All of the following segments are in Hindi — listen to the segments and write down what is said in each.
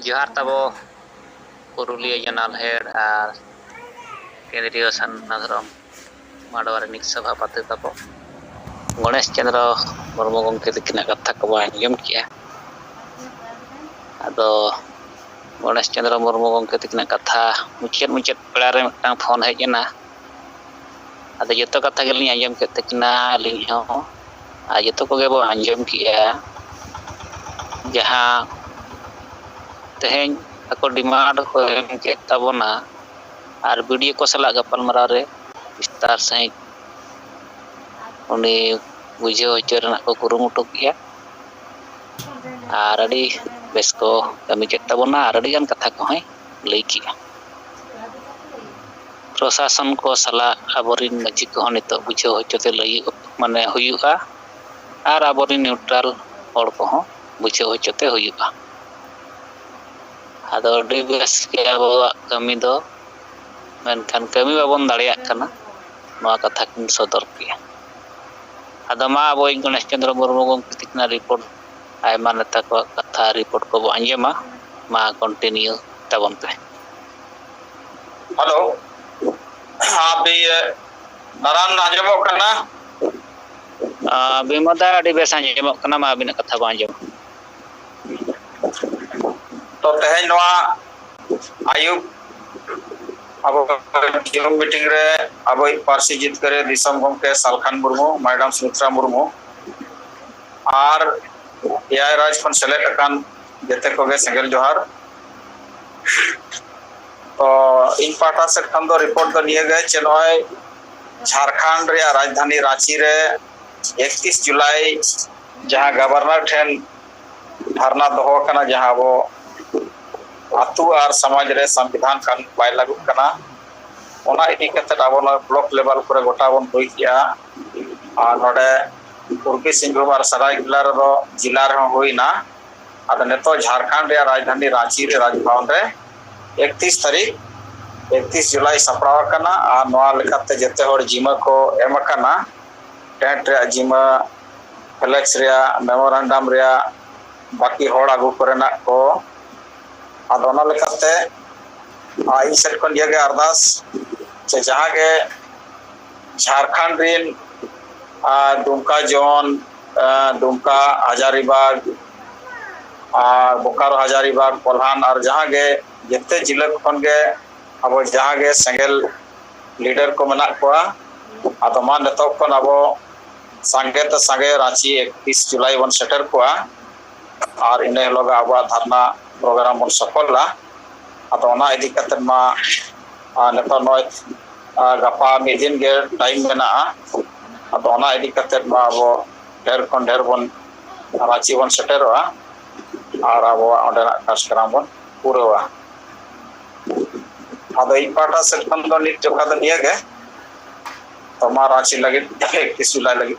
जोहार तबो पुरुलिया जनरल हेड और केंद्रीय सनाधरम माडवारिनिक सभापति तबो गणेश चंद्र मुर्मू गमके तकिना कथा को आंजम किया। आदो गणेश चंद्र मुर्मू गमके तकिना कथा मुचाद पेड़ा रे मिदटांग फोन हेजना। आदो जतो कथा गेलिं आंजम के तकिना अलिं हो आ जतो कोगे बो आंजम किया जहां तेहें ako डिमांड को एम के ताबोना और वीडियो को सला गपालमाराव रे विस्तार सहित उनी बुझाव होचो रना को कुरुमुटु किया और अड़ी बेस को कमी के ताबोना और अड़ी गान कथा को लई किया। प्रशासन को सला आबोरिन मची को नितो बुझाव होचोते लई माने हुयुआ और आबोरिन न्यूट्रल हड़ को बुझाव होचोते हुयुआ। आदो अड़ी बेस के आबो कमी दो मेनखान कमी बाबन दाड़िया कना नोआ कथा किन सदर किया। आदो मा आबो गणेश चंद्र मुर्मू गमके तकिना रिपोर्ट आयमा नेता को कथा रिपोर्ट को आंजमा मा कंटिन्यू तबन पे। हेलो हाँ भी नारायण आंजमो कना बिमदा अड़ी बेस आंजमो कना मा बिना कथा को आंजम तो तेहें नोआ आयुब अब मीटिंग रे अब पार्सी जीत करे दिसम गमके सालखान मुर्मू मैडम सुमित्रा मुर्मू और एआई राज खन सेलेक्ट अकान जते कोगे सेंगेल जोहार। तो इन पाटा से खन दो रिपोर्ट दो लिए गए चेनोय झारखंड रे राजधानी रांची रे 31 जुलाई जहां गवर्नर ठेन धरना दोहो कना जहां वो आतु और समाज रे संविधान कानून बाय लागू कना ओना इदी कते आबोना ब्लॉक लेवल पर गोटा बन होई किया और नोडे पूर्वी सिंहभूम और सरायकेला रो जिला रे होइना। आदो नेतो झारखंड रे राजधानी रांची रे राजभवन रे 31 जुलाई सपड़ाव कना और नोआ लेकाते जते होर जिमा को एम कना टेंट रे जिमा फ्लेक्स रे मेमोरेंडम रे बाकी होड़ आगु करना को आदो ओना लेकाते आई सेट को दिया गया अरदास से जहां के झारखंड रिन दुमका जोन दुमका हजारीबाग और बोकारो हजारीबाग कोल्हान और जहां के जिते जिला खन के अब जहां के सेंगेल लीडर को मना कोआ आदो मा नेतो खन अब संगे रांची 31 जुलाई बन सेटर कोआ और इन लोग अब धरना प्रोग्राम बन सफल आदो ओना इदी कते मा नेतो नय गपा मिदिन के टाइम मेना आदो ओना इदी कते मा अब ढेर खन ढेर बन रांची बन सेटरवा और अब ओंडेना कार्यक्रम बन पूरावा। आदो इ पाटा से खन दो नित जोखा दो निया गे तो मा रांची लगे 31 जुलाई लगे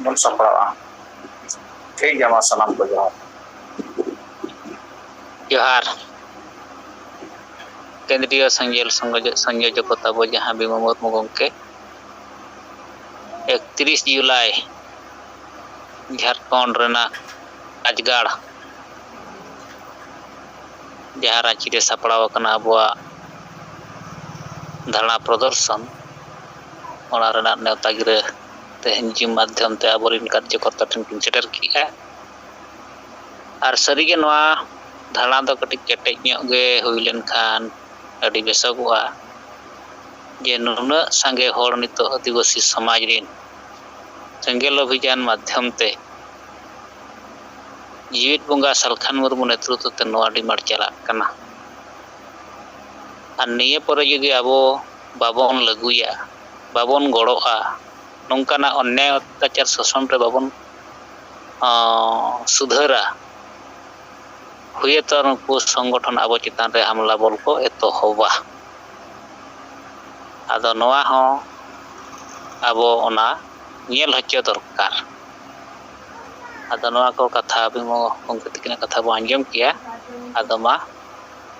बन सफलवा। ठीक है मा सलाम को जोहार। जोहार केंद्रीय संयोजक तब जहां बीमा मुर्मू गमके 31 जुलाई झारखंड रेना राजगाड़ जहां रांची रे सपड़ाव कना अबुआ धरना प्रदर्शन ओना रेना नेवता गिरे तेहन जी माध्यम ते आबोरिन कार्यकर्ता ठन किन सेटर किया और सरीगे नोआ धरना दो कटी केटेज ᱧᱚᱜ गे हुई लेन खान अड़ी बेसगुआ जे नुना संगे होड़ नितो आदिवासी समाज रिन सेंगेल अभियान माध्यम ते जीवित बंगा सालखान मुर्मू नेतृत्व ते नोआ डिमांड चला कना और निये परे यदि आबो बाबन लगुया बाबन गड़ोआ नोंकाना अन्याय अत्याचार शोषण रे बाबन सुधारा हुए तो नुकु संगठन आबो चितान रे हमला बल को एतोहबा। आदो नोआ हो आबो ओना नेल हच्चो दरकार। आदो नोआ को कथा बिमो गमके तकिना कथा बो आंजम किया। आदो मा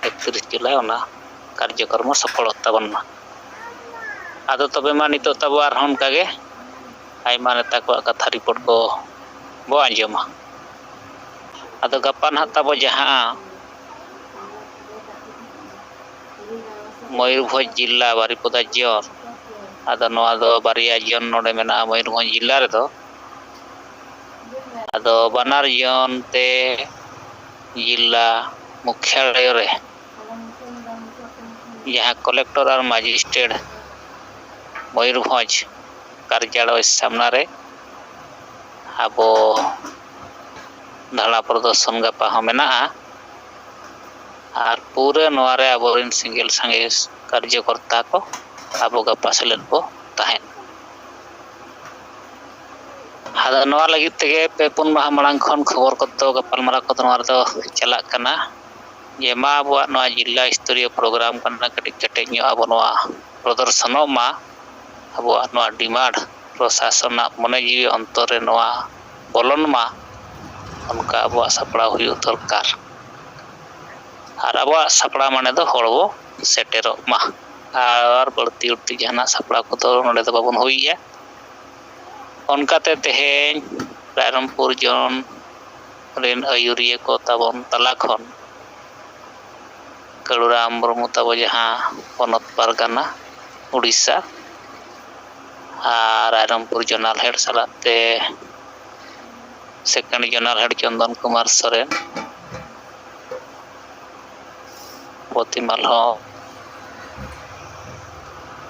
31 जुलाई ओना कार्यक्रम सफल तबन मा। आदो तबे मा नितो तब आर हन कागे आयमा नेता को कथा रिपोर्ट को बो आंजमा। आदो गपा ना तब जहां मयूरभंज जिला बारिपदा जोन आदो नोआ दो बारिया जोन नोडे मेना मयूरभंज जिला रे दो आदो बनार जोन ते जिला मुख्यालय रे जहाँ कलेक्टर और मजिस्ट्रेट मयूरभंज कार्यालय सामना रे आबो धरना प्रदर्शन गपा हो मेना और पूरे नोआरे आबोरिन सिंगल संगे कार्यकर्ता को आबो गपा सेलेद बो ताहेन आदो नोआ लगित तेगे पे पुन माह मांग खन खबर को तो गपालमारा को नोआ दो चला कना जे मा आबो नोआ जिला स्तरीय प्रोग्राम कना कटिक कटेज ᱧᱚᱜ आबो नोआ प्रदर्शनो मा आबो नोआ डिमांड प्रशासन मने जीवी अंतर रे नोआ बोलन मा उनका आबो सपड़ा हुई दरकार और आबो सपड़ा माने दो हड़बो सेटेरो मा और बढ़ती उड़ती जहाना सपड़ा को तो नोडे दो बाबन हुईया उनकाते तेहेन रायरंगपुर जोन रेन आयुरिया को ताबन तला खन कलुराम मुर्मू ताबो जहां पनत पारगाना उड़ीसा और रायरंगपुर जोनाल हेड सलाते second zonal head Chandan Kumar Soren पोतीमाल हो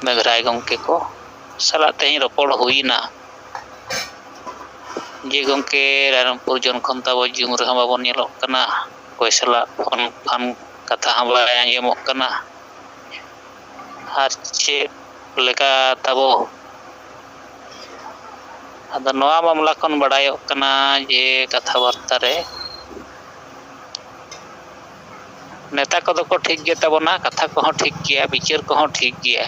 मेघराय गंके को सलाते ही रोपड़ हुईना जे गंके रायरंगपुर जोन खन ताबो जुम रे बाबन नेलोक कना कोई सला फोन फान कथा हम बाय आंजमोक कना आर चे लेका ताबो आदो नोआ मामला खन बड़ायोक कना जे कथा वार्ता रे नेता को तो ठीक गे तबना कथा को ठीक गया विचार को ठीक गया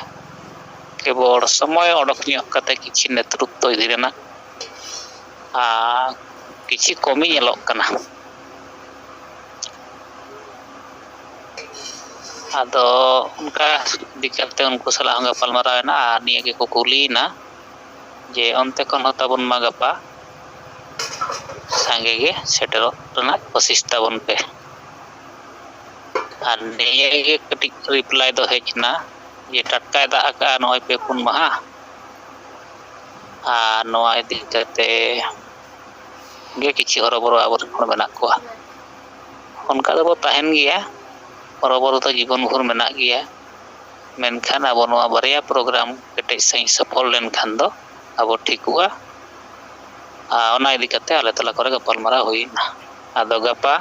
केवल समय ओडक ᱧᱚᱜ कते किछि नेतृत्व इदि रेना आ किछि कमी ᱧᱮᱞᱚᱜ कना आदो उनका दिक्कते उनको सलाह गपालमारावना आ निया के को कुलीना जे अंते खन ताबन मा गपा संगे गे सेटेरो रना कोशिश ताबन पे और निया गे कटिक रिप्लाई दो हेजना ये टटका दा का नय पे पुन महा आ नोआ इदि कते गे किछि हरबरो आबर खन मेना को उनका दो ताहेन गिया हरबरो तो जीवन भर मेना गिया मेनखान अब नोआ बारिया प्रोग्राम केटे सही सफल लेन खान दो अब ठीकुआ आ ओना इदि कते आले तला करे गपालमारा हुईना आदो गपा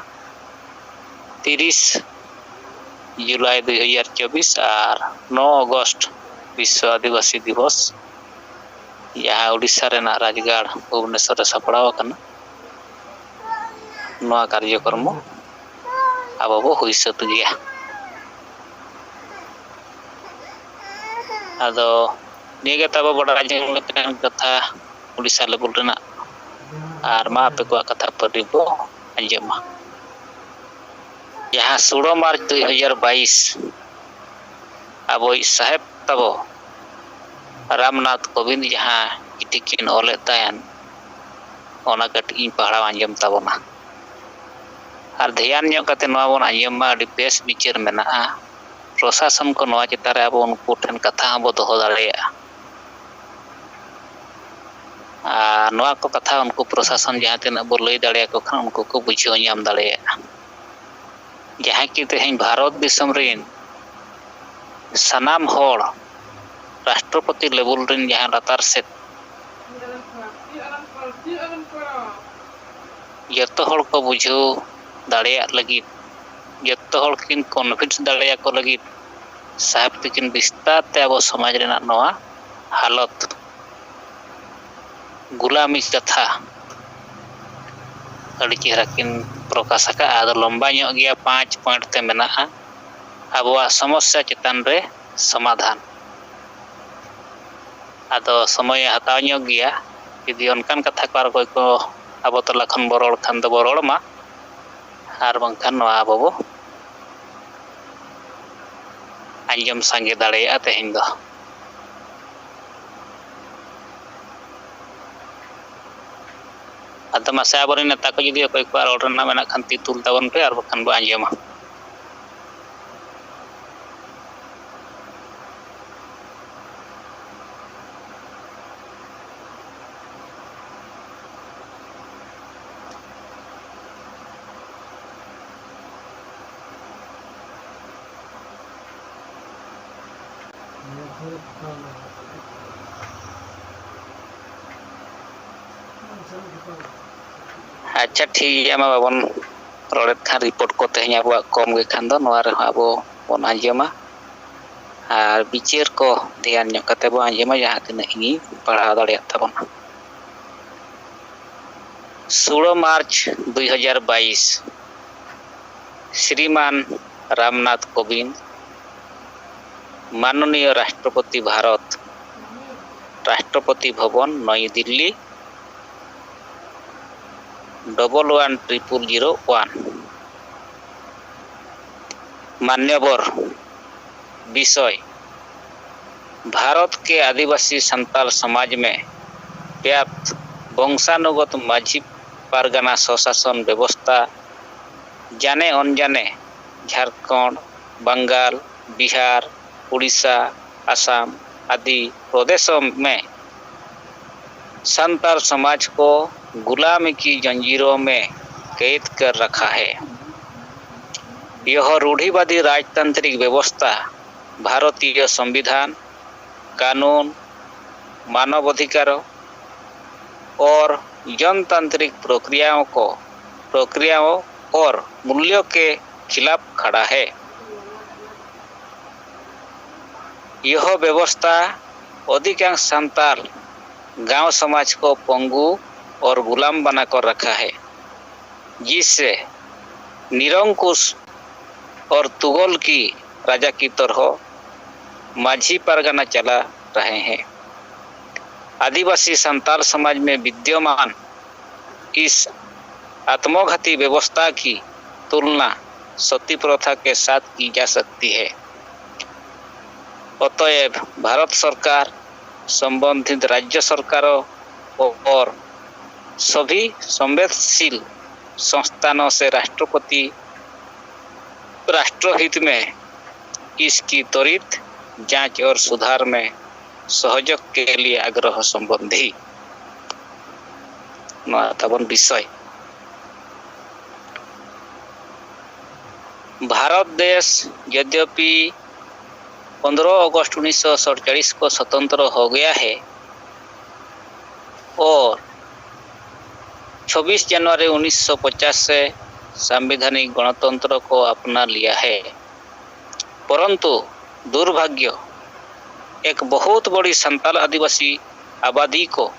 30 जुलाई 2024 और 9 अगस्त विश्व आदिवासी दिवस यहाँ उड़ीसा रेना राजगढ़ भुवनेश्वर सपड़ाव कना नोआ कार्यक्रम अब बो हुई सत गया आदो निगे तब बड़ा जंग कथा उड़ीसा लेवल रेना और मा पे को कथा परि बो अंजमा यहाँ 16 मार्च 2022 अब साहेब तबो रामनाथ कोविंद जहाँ चिठी किन ओले तायन ओना कटी पढ़ा आंजम ताबोना और ध्यान ᱧᱚᱜ कते नोआ बोन आंजम मा अडी बेस विचार मेना प्रशासन को नोआ चितारे अब उनको ठेन कथा हम दोहो दाड़ेया नोआ को कथा उनको प्रशासन जहाँ तीन बो लई दाड़ेया को खान उनको को बुझाव ᱧᱟᱢ दाड़ेया जहाँ की तेहन भारत दिसम रेन सनाम होड़ राष्ट्रपति लेवल रेन जहाँ लातार से जतो होड़ को बुझाव दाड़ेया लगी जतो होड़ किन कॉन्फिडेंस दाड़ेया को लगी साहब तकिन विस्तार ते अब समाज रेना नोआ हालत गुलामी कथा अड़ी चेहरा किन प्रकाश का आदो लंबा ᱧᱚᱜ गया 5 पॉइंट ते मेना अब समस्या चितान रे समाधान आदो समय हताव ᱧᱚᱜ गया यदि उनकान कथा को कोई को अब तला खन बरोड़ खान दो बरोड़ मा आर बंखान नोआ अब बो अंजम संगे दाड़ेया तेहन दो आदो मासे आबोरे नेता को जदि कोई को रोड रना मेना खान ती तुल ताबन पे आर बखान बो आंजमा अच्छा ठीक है मा बाबन रोड़ेत खान रिपोर्ट को तेहኛ अब कम गे खान दो नोआ रे अब बन आंजमा और विचार को ध्यान ᱧᱚᱜ कते बो आंजमा जहां तिना इनी पढ़ाव दाड़िया ताबोना 16 मार्च 2022 श्रीमान रामनाथ कोविंद माननीय राष्ट्रपति भारत राष्ट्रपति भवन नई दिल्ली 110001 मान्यवर विषय भारत के आदिवासी संताल समाज में व्याप्त वंशानुगत माझी पारगना स्वशासन व्यवस्था जाने अनजाने झारखंड बंगाल बिहार उड़ीसा असम आदि प्रदेशों में संताल समाज को गुलामी की जंजीरों में कैद कर रखा है। यह रूढ़िवादी राजतांत्रिक व्यवस्था भारतीय संविधान कानून मानवाधिकारों और जनतांत्रिक प्रक्रियाओं और मूल्यों के खिलाफ खड़ा है। यह व्यवस्था अधिकांश संताल गांव समाज को पंगु और गुलाम बनाकर रखा है, जिससे निरंकुश और तुगल की राजा की तरह माझी परगना चला रहे हैं। आदिवासी संताल समाज में विद्यमान इस आत्मघाती व्यवस्था की तुलना सती प्रथा के साथ की जा सकती है। अतएव भारत सरकार संबंधित राज्य सरकारों और सभी संवेदनशील संस्थानों से राष्ट्रहित में इसकी त्वरित जांच और सुधार में सहयोग के लिए आग्रह संबंधी विषय भारत देश यद्यपि 15 अगस्त 1947 को स्वतंत्र हो गया है और 26 जनवरी 1950 से संवैधानिक गणतंत्र को अपना लिया है, परंतु दुर्भाग्य एक बहुत बड़ी संताल आदिवासी आबादी को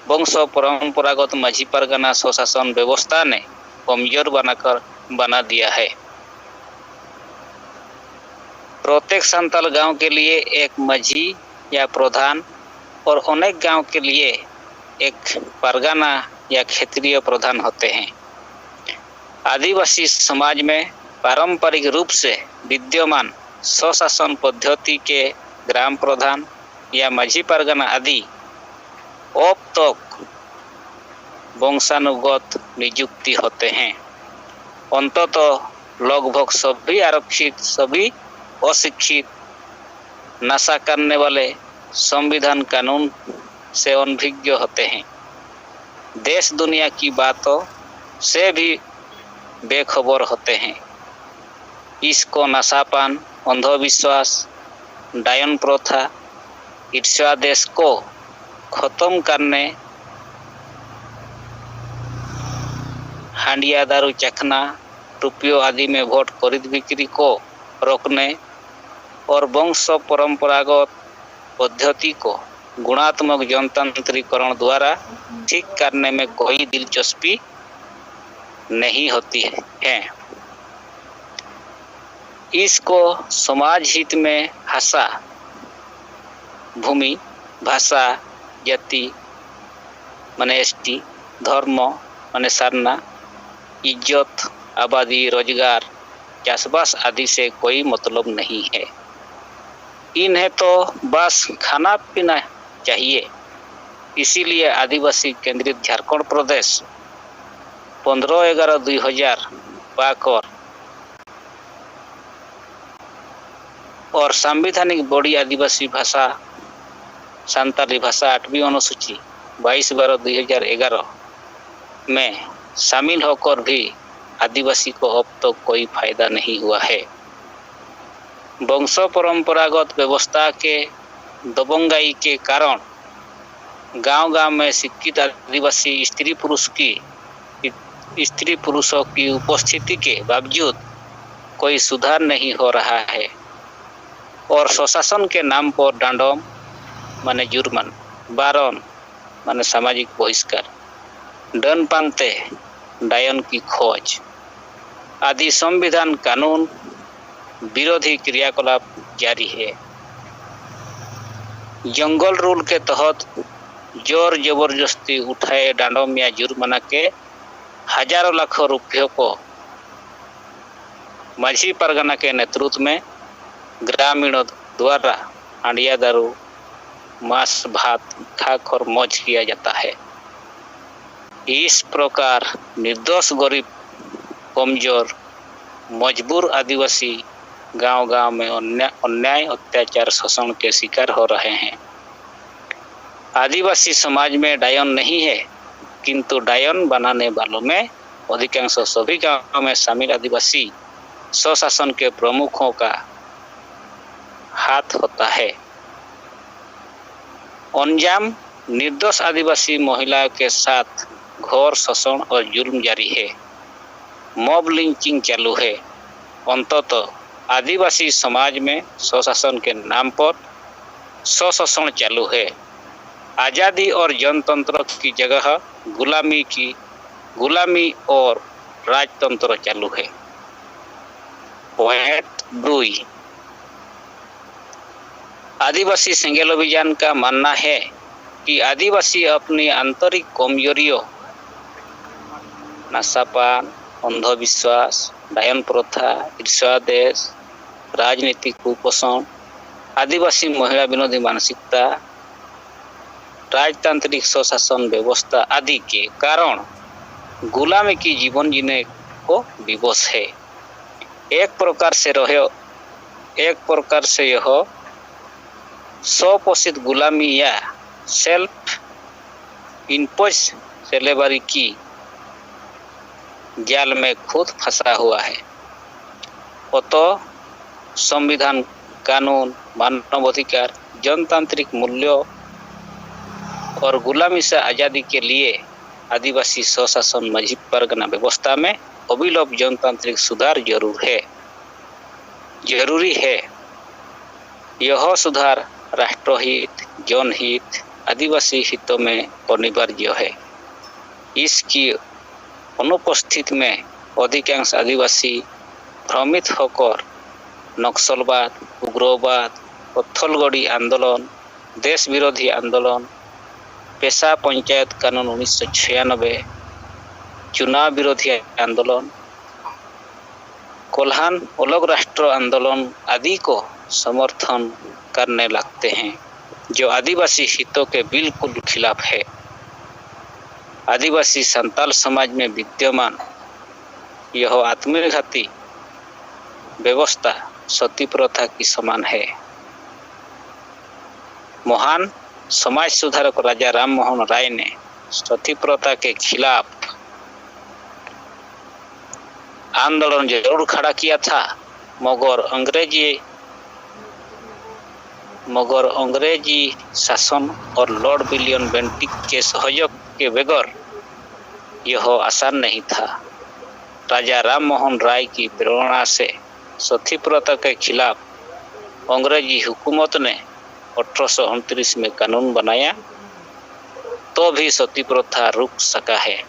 वंश परंपरागत माझी परगना स्वशासन व्यवस्था ने कमजोर बना दिया है। प्रत्येक संताल गांव के लिए एक माझी या प्रधान और अनेक गांव के लिए एक परगना या क्षेत्रीय प्रधान होते हैं। आदिवासी समाज में पारंपरिक रूप से विद्यमान स्वशासन पद्धति के ग्राम प्रधान या माझी परगना आदि अब तक वंशानुगत नियुक्ति होते हैं। अंततः लगभग सभी आरक्षित, सभी अशिक्षित, नशा करने वाले संविधान कानून से अनभिज्ञ होते हैं, देश दुनिया की बातों से भी बेखबर होते हैं। इसको नशापान, अंधविश्वास, डायन प्रथा, ईर्ष्या देश को खत्म करने, हांडिया दारू चखना, रुपयों आदि में वोट खरीद बिक्री को रोकने और वंश परंपरागत पद्धति को गुणात्मक जनतांत्रिकरण द्वारा ठीक करने में कोई दिलचस्पी नहीं होती है। इसको समाज हित में भाषा, भूमि, भाषा, जाति माने एसटी, धर्म माने सारना, इज्जत, आबादी, रोजगार, चाषबास आदि से कोई मतलब नहीं है। इन्हें तो बस खाना पीना चाहिए। इसीलिए आदिवासी केंद्रित झारखंड प्रदेश 15/11/2000 पाकर और संवैधानिक बड़ी आदिवासी भाषा संताली भाषा 8वीं अनुसूची 22/12/2011 में शामिल होकर भी आदिवासी को अब तक कोई फायदा नहीं हुआ है। वंश परंपरागत व्यवस्था के दबंगाई के कारण गांव-गांव में शिक्षित आदिवासी स्त्री पुरुषों की उपस्थिति के बावजूद कोई सुधार नहीं हो रहा है और स्वशासन के नाम पर डांडोम माने जुर्मन, बारन माने सामाजिक बहिष्कार, डन पांते डायन की खोज आदि संविधान कानून विरोधी क्रियाकलाप जारी है। जंगल रूल के तहत जोर जबरदस्ती उठाए डांडोम या जुर्माना के हजारों लाखों रुपयों को माझी परगना के नेतृत्व में ग्रामीणों द्वारा हांडिया दारू, मांस भात खाकर मौज किया जाता है। इस प्रकार निर्दोष, गरीब, कमजोर, मजबूर आदिवासी गांव-गांव में अन्याय, अत्याचार, शोषण के शिकार हो रहे हैं। आदिवासी समाज में डायन नहीं है, किंतु डायन बनाने वालों में अधिकांश सभी गांवों में शामिल आदिवासी स्वशासन के प्रमुखों का हाथ होता है। अंजाम निर्दोष आदिवासी महिलाओं के साथ घोर शोषण और जुल्म जारी है। मॉब लिंचिंग चालू है। अंततः आदिवासी समाज में स्वशासन के नाम पर स्वशोषण चालू है। आज़ादी और जनतंत्र की जगह गुलामी और राजतंत्र चालू है। पॉइंट 2, आदिवासी सेंगेल अभियान का मानना है कि आदिवासी अपनी आंतरिक कमजोरियों, नशापान, अंधविश्वास, डायन प्रथा, ईर्ष्यादेश, राजनीतिक कुपोषण, आदिवासी महिला विरोधी मानसिकता, राजतांत्रिक स्वशासन व्यवस्था आदि के कारण गुलामी की जीवन जीने को विवश है। एक प्रकार से यह स्वपोषित गुलामी या सेल्फ इम्पोज सेलेबरी की जाल में खुद फंसा हुआ है। अतः संविधान, कानून, मानवाधिकार, जनतांत्रिक मूल्यों और गुलामी से आज़ादी के लिए आदिवासी स्वशासन माझी परगना व्यवस्था में अविलंब जनतांत्रिक सुधार जरूरी है। यह सुधार राष्ट्रहित, जनहित, आदिवासी हितों में अनिवार्य है। इसकी अनुपस्थिति में अधिकांश आदिवासी भ्रमित होकर नक्सलवाद, उग्रवाद, पत्थलगड़ी आंदोलन, देश विरोधी आंदोलन, पेशा पंचायत कानून 1996, चुनाव विरोधी आंदोलन, कोल्हान अलग राष्ट्र आंदोलन आदि को समर्थन करने लगते हैं, जो आदिवासी हितों के बिल्कुल खिलाफ है। आदिवासी संताल समाज में विद्यमान यह आत्मघाती व्यवस्था सती प्रथा की समान है। महान समाज सुधारक राजा राम मोहन राय ने सती प्रथा के खिलाफ आंदोलन जरूर खड़ा किया था, मगर अंग्रेजी शासन और लॉर्ड विलियम बेंटिक के सहयोग के बगैर यह आसान नहीं था। राजा राम मोहन राय की प्रेरणा से सती प्रथा के खिलाफ अंग्रेजी हुकूमत ने 1829 में कानून बनाया, तो भी सती प्रथा रुक सका है।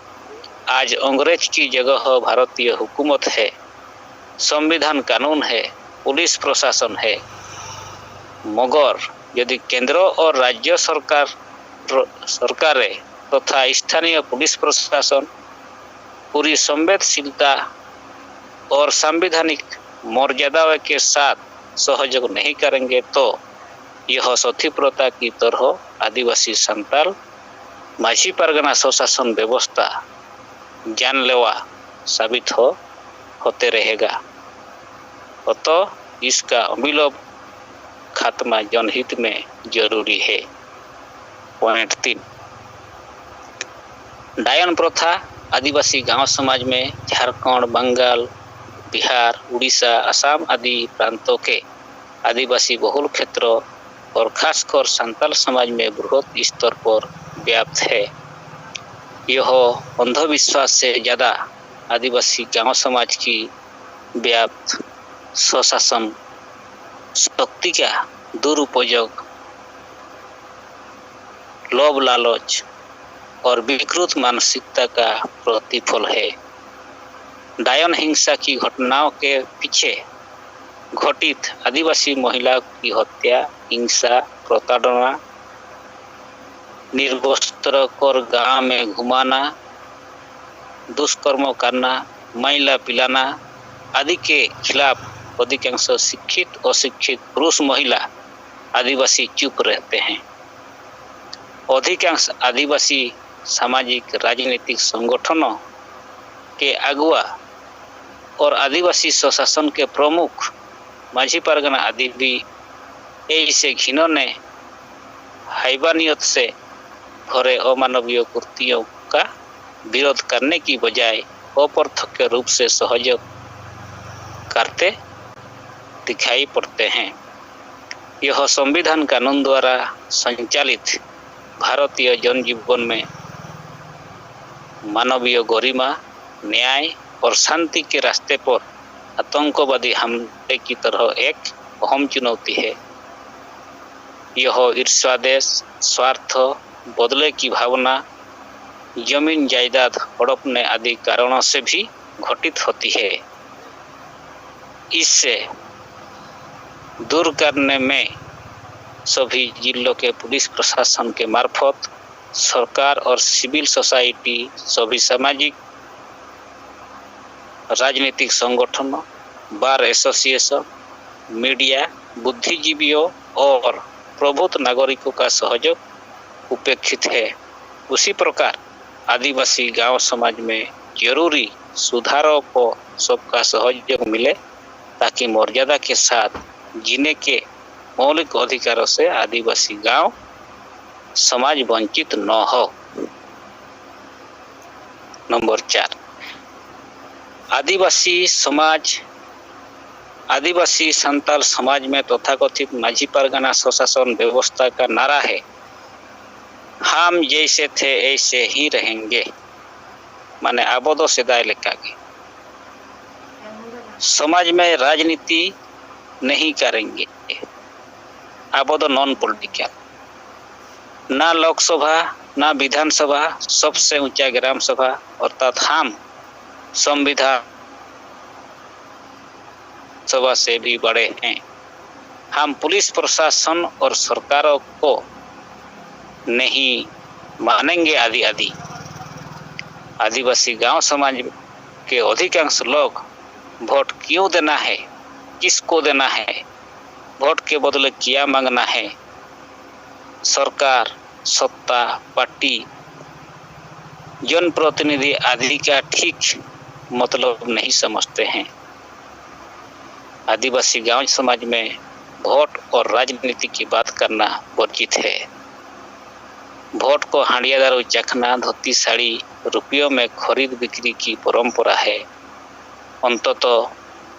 आज अंग्रेज की जगह भारतीय हुकूमत है, संविधान, कानून है, पुलिस प्रशासन है। मगर यदि केंद्र और राज्य सरकारें तथा स्थानीय पुलिस प्रशासन पूरी संवेदनशीलता और संवैधानिक मर्यादा के साथ सहयोग नहीं करेंगे तो यह सती प्रथा की तरह आदिवासी संताल माझी परगना स्वशासन व्यवस्था जानलेवा साबित होते रहेगा। अतः इसका अविलंब खात्मा जनहित में जरूरी है। पॉइंट 3, डायन प्रथा आदिवासी गांव समाज में झारखंड, बंगाल, बिहार, उड़ीसा, असम आदि प्रांतों के आदिवासी बहुल क्षेत्र और खासकर संताल समाज में बृहद स्तर पर व्याप्त है। यह अंधविश्वास से ज़्यादा आदिवासी गांव समाज की व्याप्त स्वशासन शक्ति का दुरुपयोग, लोभ लालच और विकृत मानसिकता का प्रतिफल है। डायन हिंसा की घटनाओं के पीछे घटित आदिवासी महिलाओं की हत्या, हिंसा, प्रताड़ना, निर्वस्त्र कर गांव में घुमाना, दुष्कर्म करना, मैला पिलाना आदि के खिलाफ अधिकांश शिक्षित अशिक्षित पुरुष महिला आदिवासी चुप रहते हैं। अधिकांश आदिवासी सामाजिक राजनीतिक संगठनों के अगुआ और आदिवासी स्वशासन के प्रमुख माझी परगना आदि भी ऐसे घिनौने हैवानियत से भरे अमानवीय कृत्यों का विरोध करने की बजाय अप्रत्यक्ष रूप से सहयोग करते दिखाई पड़ते हैं। यह संविधान कानून द्वारा संचालित भारतीय जनजीवन में मानवीय गरिमा, न्याय और शांति के रास्ते पर आतंकवादी हमले की तरह एक अहम चुनौती है। यह ईर्ष्यादेश, स्वार्थ, बदले की भावना, जमीन जायदाद हड़पने आदि कारणों से भी घटित होती है। इससे दूर करने में सभी जिलों के पुलिस प्रशासन के मार्फत सरकार और सिविल सोसाइटी, सभी सामाजिक राजनीतिक संगठनों, बार एसोसिएशन, मीडिया, बुद्धिजीवियों और प्रबुद्ध नागरिकों का सहयोग उपेक्षित है। उसी प्रकार आदिवासी गांव समाज में जरूरी सुधारों को सबका सहयोग मिले ताकि मर्यादा के साथ जीने के मौलिक अधिकारों से आदिवासी गांव समाज वंचित न हो। नंबर 4, आदिवासी संताल समाज में तथाकथित माझी परगना स्वशासन व्यवस्था का नारा है, हम जैसे थे ऐसे ही रहेंगे। माने आबोदो सेदाय लेकागे समाज में राजनीति नहीं करेंगे। आबोदो नॉन पॉलिटिकल, ना लोकसभा ना विधानसभा, सबसे ऊंचा ग्राम सभा अर्थात हम संविधान सभा से भी बड़े हैं। हम पुलिस प्रशासन और सरकारों को नहीं मानेंगे आदि आदि। आदिवासी गांव समाज के अधिकांश लोग वोट क्यों देना है, किसको देना है, वोट के बदले क्या मांगना है, सरकार, सत्ता, पार्टी, जनप्रतिनिधि आदि का ठीक मतलब नहीं समझते हैं। आदिवासी गांव समाज में वोट और राजनीति की बात करना वर्जित है। वोट को हांडिया दारू चखना, धोती साड़ी रुपयों में खरीद बिक्री की परंपरा है। अंततः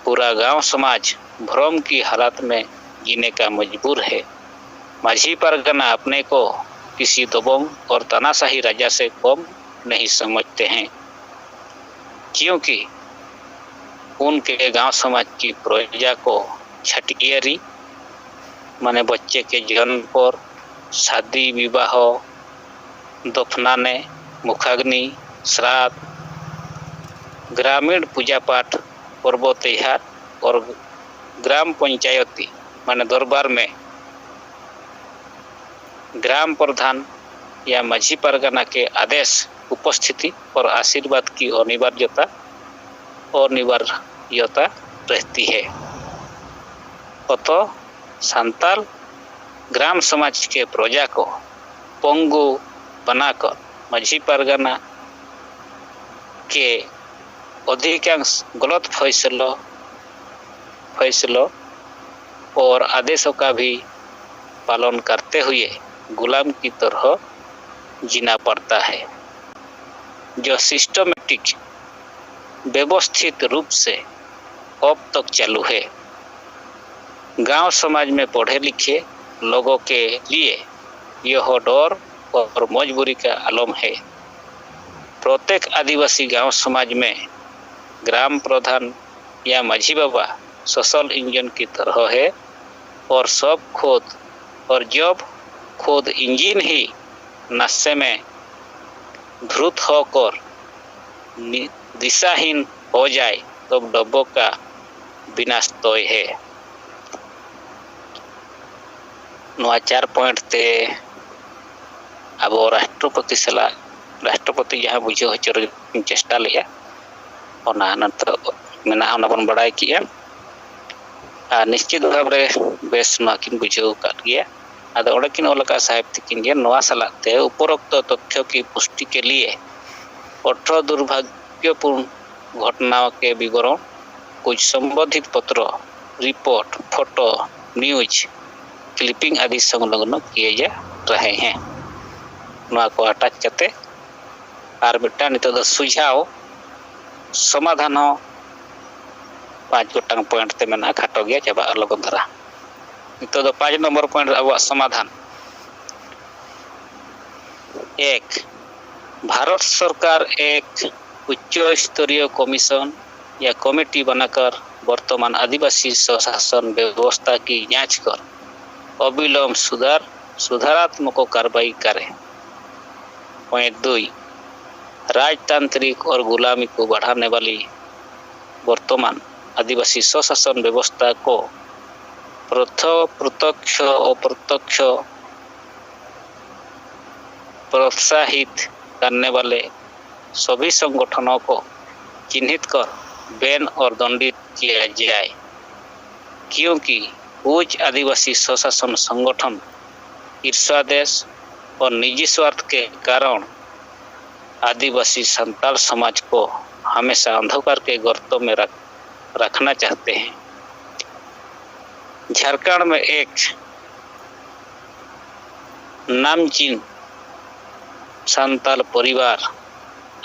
पूरा गांव समाज भ्रम की हालत में जीने का मजबूर है। माझी परगना अपने को किसी दबंग और तानाशाही राजा से कम नहीं समझते हैं, क्योंकि उनके गांव समाज की प्रजा को छठियारी माने बच्चे के जन्म पर, शादी विवाह, दफनाने, मुखाग्नि, श्राद्ध, ग्रामीण पूजा पाठ, पर्व त्योहार और ग्राम पंचायती माने दरबार में ग्राम प्रधान या माझी परगना के आदेश, उपस्थिति और आशीर्वाद की अनिवार्यता रहती है। अतः संताल ग्राम समाज के प्रजा को पंगु बनाकर माझी परगना के अधिकांश गलत फैसलों और आदेशों का भी पालन करते हुए गुलाम की तरह जीना पड़ता है, जो सिस्टमेटिक व्यवस्थित रूप से अब तक चालू है। गांव समाज में पढ़े लिखे लोगों के लिए यह डर और मजबूरी का आलम है। प्रत्येक आदिवासी गांव समाज में ग्राम प्रधान या माझी बाबा सोशल इंजन की तरह है और जब खुद इंजन ही नशे में धुत होकर दिशाहीन हो जाए तो डब्बों का विनाश तय है। नवा 4 पॉइंट ते अब राष्ट्रपति जहाँ बुझे हचर चेष्टा लिया बन बड़ा किया निश्चित भाव बेस किन बुझे गया। आदो ओडे किन ओलका साहेब तकिन जे नवा सलाते उपरोक्त तथ्यों की पुष्टि के लिए 18 दुर्भाग्यपूर्ण घटनाओं के विवरण कुछ संबंधित पत्र, रिपोर्ट, फोटो, न्यूज क्लिपिंग आदि संलग्न किए जा रहे हैं। नवा को अटैच करते और बेटा नितो द सुझाव समाधान 5 गोटांग पॉइंट ते मेना खाटो गया चाबा अलग धरा। नितो द 5 नंबर पॉइंट अब समाधान। 1 भारत सरकार एक उच्च स्तरीय कमीशन या कमेटी बनाकर वर्तमान आदिवासी स्वशासन व्यवस्था की जांच कर अविलंब सुधारात्मक कार्रवाई करे। पॉइंट 2 राजतांत्रिक और गुलामी को बढ़ाने वाली वर्तमान आदिवासी स्वशासन व्यवस्था को प्रत्यक्ष अप्रत्यक्ष प्रोत्साहित करने वाले सभी संगठनों को चिन्हित कर बैन और दंडित किया जाए, क्योंकि कुछ आदिवासी स्वशासन संगठन ईर्ष्यादेश और निजी स्वार्थ के कारण आदिवासी संताल समाज को हमेशा अंधकार के गर्तों में रखना चाहते हैं। झारखंड में एक नामचीन संताल परिवार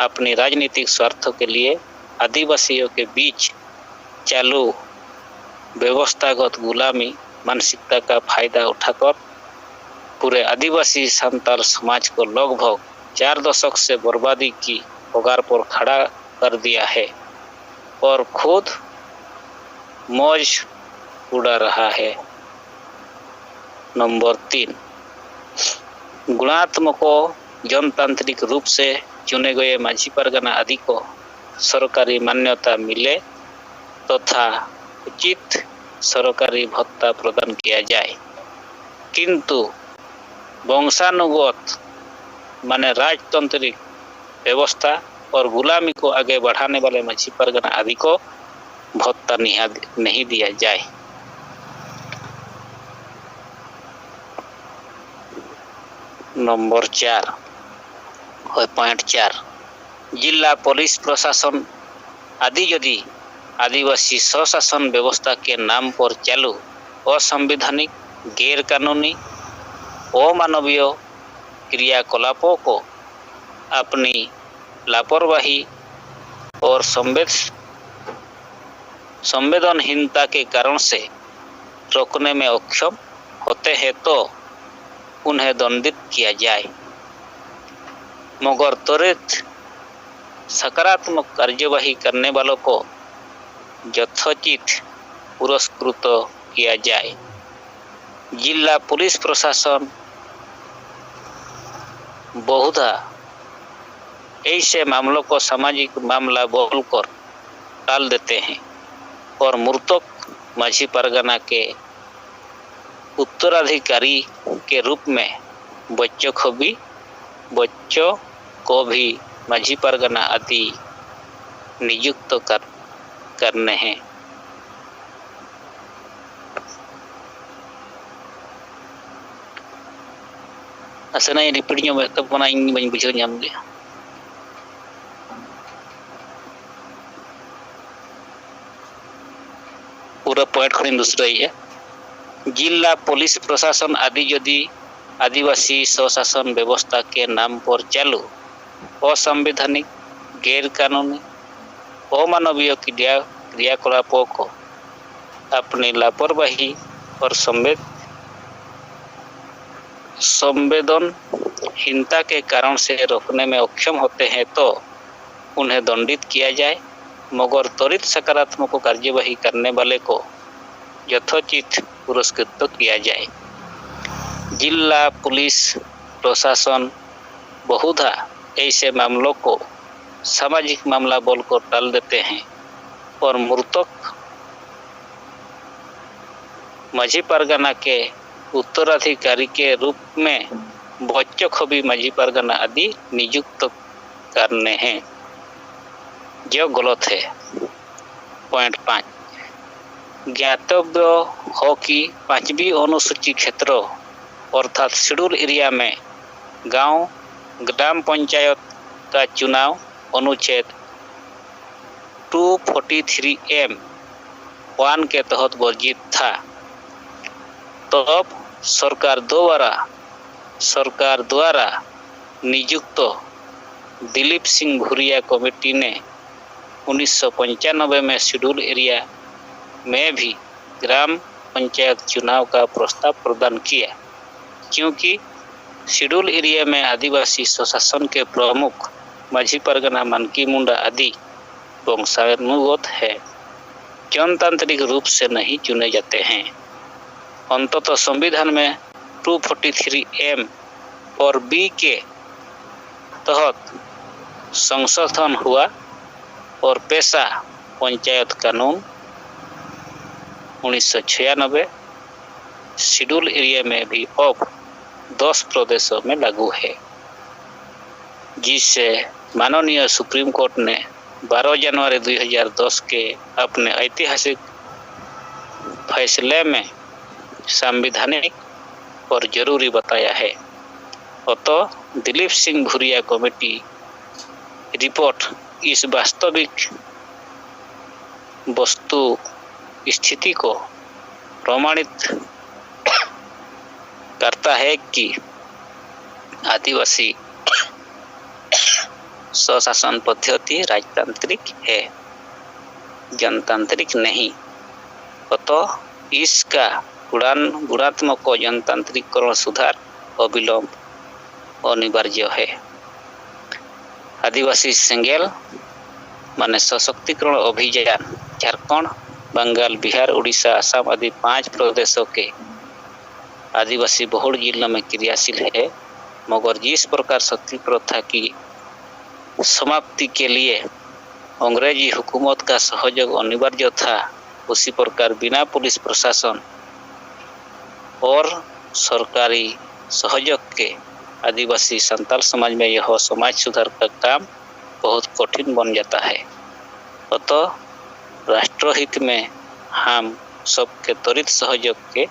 अपनी राजनीतिक स्वार्थों के लिए आदिवासियों के बीच चालू व्यवस्थागत गुलामी मानसिकता का फायदा उठाकर पूरे आदिवासी संताल समाज को लगभग 4 दशक से बर्बादी की कगार पर खड़ा कर दिया है और खुद मौज उड़ा रहा है। नंबर 3 गुणात्मक जनतांत्रिक रूप से चुने गए माझी परगना आदि को सरकारी मान्यता मिले तथा उचित सरकारी भत्ता प्रदान किया जाए, किंतु वंशानुगत माने राजतांत्रिक व्यवस्था और गुलामी को आगे बढ़ाने वाले माझी परगना आदि को भत्ता नहीं दिया जाए। नंबर 4 पॉइंट 4 जिला पुलिस प्रशासन आदि यदि आदिवासी स्वशासन व्यवस्था के नाम पर चालू असंवैधानिक, गैर कानूनी, अमानवीय क्रियाकलापों को अपनी लापरवाही और संवेदनहीनता के कारण से रोकने में अक्षम होते हैं तो उन्हें दंडित किया जाए, मगर त्वरित सकारात्मक कार्यवाही करने वालों को यथोचित पुरस्कृत किया जाए। जिला पुलिस प्रशासन बहुधा ऐसे मामलों को सामाजिक मामला बोलकर टाल देते हैं और मृतक माझी परगना के उत्तराधिकारी के रूप में बच्चों को भी माझी परगना आदि नियुक्त करने हैं। असना रिपीट में तब बना बन बुझे नाम गया। पूरा पॉइंट खड़ी दूसरा ही है। जिला पुलिस प्रशासन आदि यदि आदिवासी स्वशासन व्यवस्था के नाम पर चालू असंवैधानिक, गैर कानूनी, अमानवीय क्रियाकलापों को अपनी लापरवाही और संवेदनहीनता के कारण से रोकने में अक्षम होते हैं तो उन्हें दंडित किया जाए, मगर त्वरित सकारात्मक कार्यवाही करने वाले को यथोचित पुरस्कृत किया जाए। जिला पुलिस प्रशासन बहुधा ऐसे मामलों को सामाजिक मामला बोलकर टाल देते हैं और मृतक माझी परगना के उत्तराधिकारी के रूप में बच्चों को भी माझी परगना आदि नियुक्त करने हैं, जो गलत है। पॉइंट 5, ज्ञातव्य हो कि 5वीं अनुसूची क्षेत्रों अर्थात शेड्यूल एरिया में गांव ग्राम पंचायत का चुनाव अनुच्छेद 243M(1) के तहत वर्जित था। तब सरकार द्वारा नियुक्त दिलीप सिंह भूरिया कमेटी ने 1995 में शेड्यूल एरिया में भी ग्राम पंचायत चुनाव का प्रस्ताव प्रदान किया, क्योंकि शेड्यूल एरिया में आदिवासी स्वशासन के प्रमुख माझी परगना मानकी मुंडा आदि वंशानुगत है, जनतांत्रिक रूप से नहीं चुने जाते हैं। अंततः संविधान में 243M और B के तहत संशोधन हुआ और पेशा पंचायत कानून 1996 शेड्यूल एरिया में भी अब 10 प्रदेशों में लागू है, जिससे माननीय सुप्रीम कोर्ट ने 12 जनवरी 2010 के अपने ऐतिहासिक फैसले में संवैधानिक और जरूरी बताया है। अतः दिलीप सिंह भूरिया कमेटी रिपोर्ट इस वास्तविक वस्तु स्थिति को प्रमाणित करता है कि आदिवासी स्वशासन पद्धति राजतांत्रिक है, जनतांत्रिक नहीं। अतः इसका गुणात्मक और जनतांत्रिकरण सुधार अविलंब अनिवार्य है। आदिवासी सेंगेल माने सशक्तिकरण अभियान झारखंड, बंगाल, बिहार, उड़ीसा, असम आदि 5 प्रदेशों के आदिवासी बहुल जिलों में क्रियाशील है, मगर जिस प्रकार सती प्रथा की समाप्ति के लिए अंग्रेजी हुकूमत का सहयोग अनिवार्य था, उसी प्रकार बिना पुलिस प्रशासन और सरकारी सहयोग के आदिवासी संताल समाज में यह समाज सुधार का काम बहुत कठिन बन जाता है। अतः राष्ट्रहित में हम सबके त्वरित सहयोग के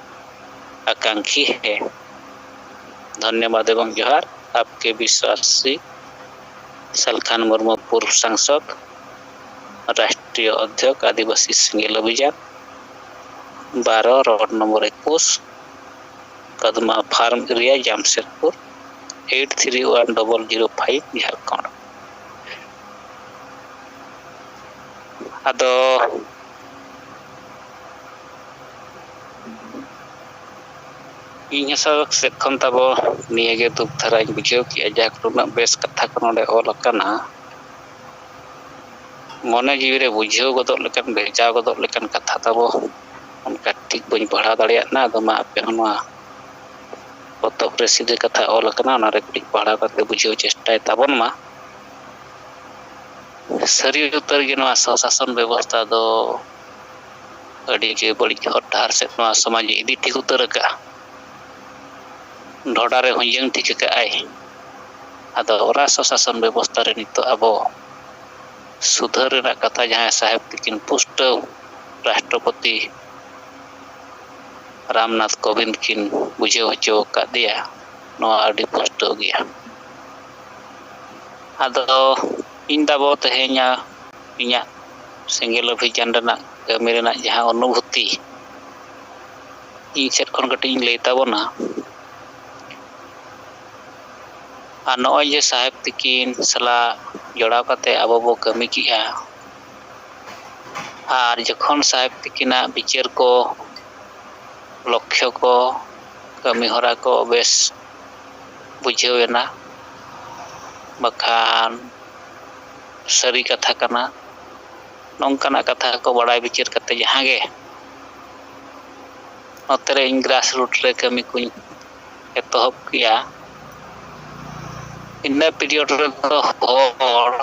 आकांक्षी है। धन्यवाद एवं जोहार। आपके विश्वासी सलखान मुर्मू, पूर्व सांसद, राष्ट्रीय अध्यक्ष आदिवासी Sengel Abhiyan, 12 road number 21, Kadma farm area, Jamshedpur, 831005 Jharkhand. आदो इन सेद खन ताबो निये दुख धारा बुझेव कि जहाँ बेस कथा को नोडे ऑल अकाना मने जीवी रे बुझेव गदो लेकन बेजाव गदो लेकन कथा ताबो उनका ठीक बन पढ़ा दाड़िया ना। आदो मा आपे हनवा पतब रे सीधे कथा ऑल अकाना ओना रे ठीक पढ़ा करते बुझेव चेष्टा ताबन मा। सरी उतर के नवा स्वशासन व्यवस्था दो अड़ी के बड़ी हर डार से नवा समाज इदी ठीक उतर का ढोडारे हुंजंग ठीक के आए। आदो ओरा स्वशासन व्यवस्था रे नितो अबो सुधार रे कथा जहां साहेब तकिन पुष्ट राष्ट्रपति रामनाथ कोविंद किन बुझे होचो का दिया नवा अड़ी पुष्ट गया। आदो इन दाबो तेहेnya इnya सेंगेल अभियान रना कमी रना जहां अनुभूति इन सेट खन कटी लay ताबोना। और नॉय जे साहेब तकिन सला जोड़ा कते अब बो कमी किया और जखन साहेब तकिना विचार को लक्ष्य को कमी हरा को बेस बुझेना बखान सारी कथा कना नौकाना कथा को बड़ा विचार करते जहाँ गे नोतरे इन ग्रास रूट रे कमी को एतहब किया इन पीरियड रे तो होर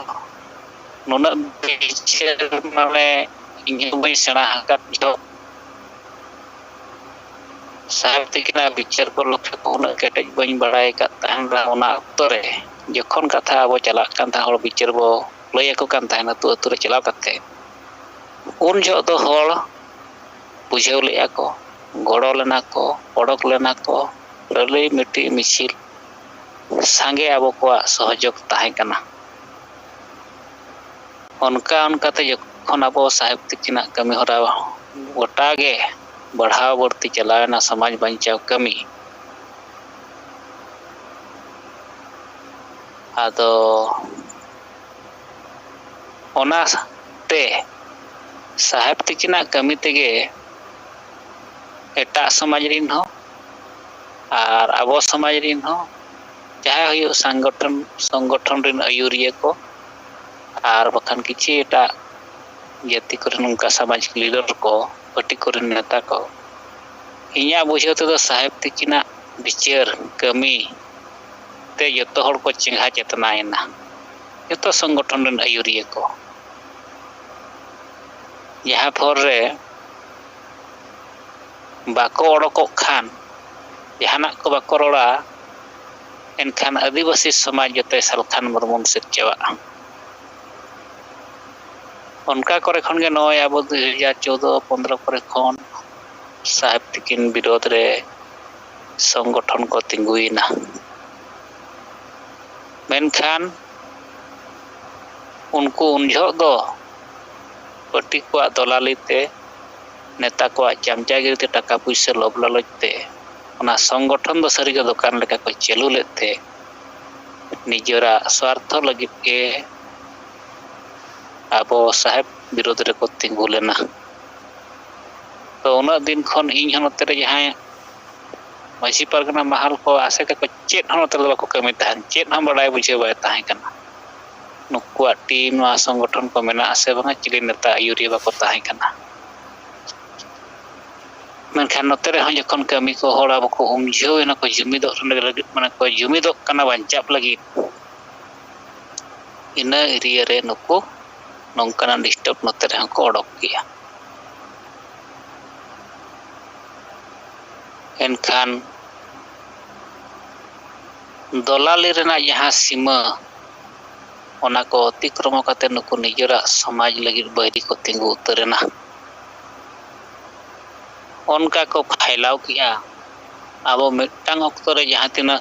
नुना विचार माने इन बई सेना हकात जो साहित्य किना विचार को लक्ष्य को उना केटेज बई बड़ाय का ताहनरा उना अक्तरे जखन कथा अब चला कान ता हर विचार बो लय को कान ताहना तो अतुरे चला करते उन जो तो हर बुझेव लेया को गड़ो लेना को ओडक लेना को रलई मिट्टी मिছিল सांगे अब को सहयोग ताहे कना उनका उनकाते जखन अब साहित्य किना कमी हरा गोटा गे बढ़ाव बढ़ती चलाना समाज बचाव कमी आदो ओना ते साहित्य किना कमी तेगे एटा समाज रिन हो और अब समाज रिन हो चाहे हुई संगठन रिन आयुरिया को और बखान किछि एटा जाति को उनका सामाजिक लीडर को पार्टी को नेता को इया बुझे तो साहित्य किना विचार कमी ते जतो हर को चिंगा चेतनायना जतो संगठन रिन आयुरिया को यहाँ फर रे बाको ओडको खान जहाना को बाको रोड़ा एनखान आदिवासी समाज जते सलखान मरमन सिरचवा उनका करे खन गे नय अब 2014-15 करे खन साहित्य किन विरोध रे संगठन को तिंगुइना मेनखान उनको उनझो दो पार्टी को दलालीते नेता को चमचागिरी टाका पैसा लोभ लालचते संगठन दो सारी दुकान लेका को चालू लेते निजरा स्वार्थ लगे के अब साहेब विरोध रे को तिंगु लेना तो उन दिन खन इन नोते जहाँ माझी पारगना महल को आसे का चेत नोते को कमी तहन चेत हम बड़ा बुझे बाय ताहे कना नुकुआ टीम संगठन को मेना आसे बंगा चिली नेता आयुरिया बाको ताहे कना मेनखान नोते रे जखन कमी को हड़ अब को उमझो ना को जुमिदो माने को जुमिदो कना बांचाप लगी इन एरिया रे नुकु नौकाना डिस्टर्ब नोते रे को ओडक गया एनखान दलाली रेना जहाँ सीमा ओना को अतिक्रम करते नुकु निजरा समाज लगी बैरी को तिंगु उतरेना उनका को फैलाव किया अब मिट्टांग अक्तो रे जहाँ तीना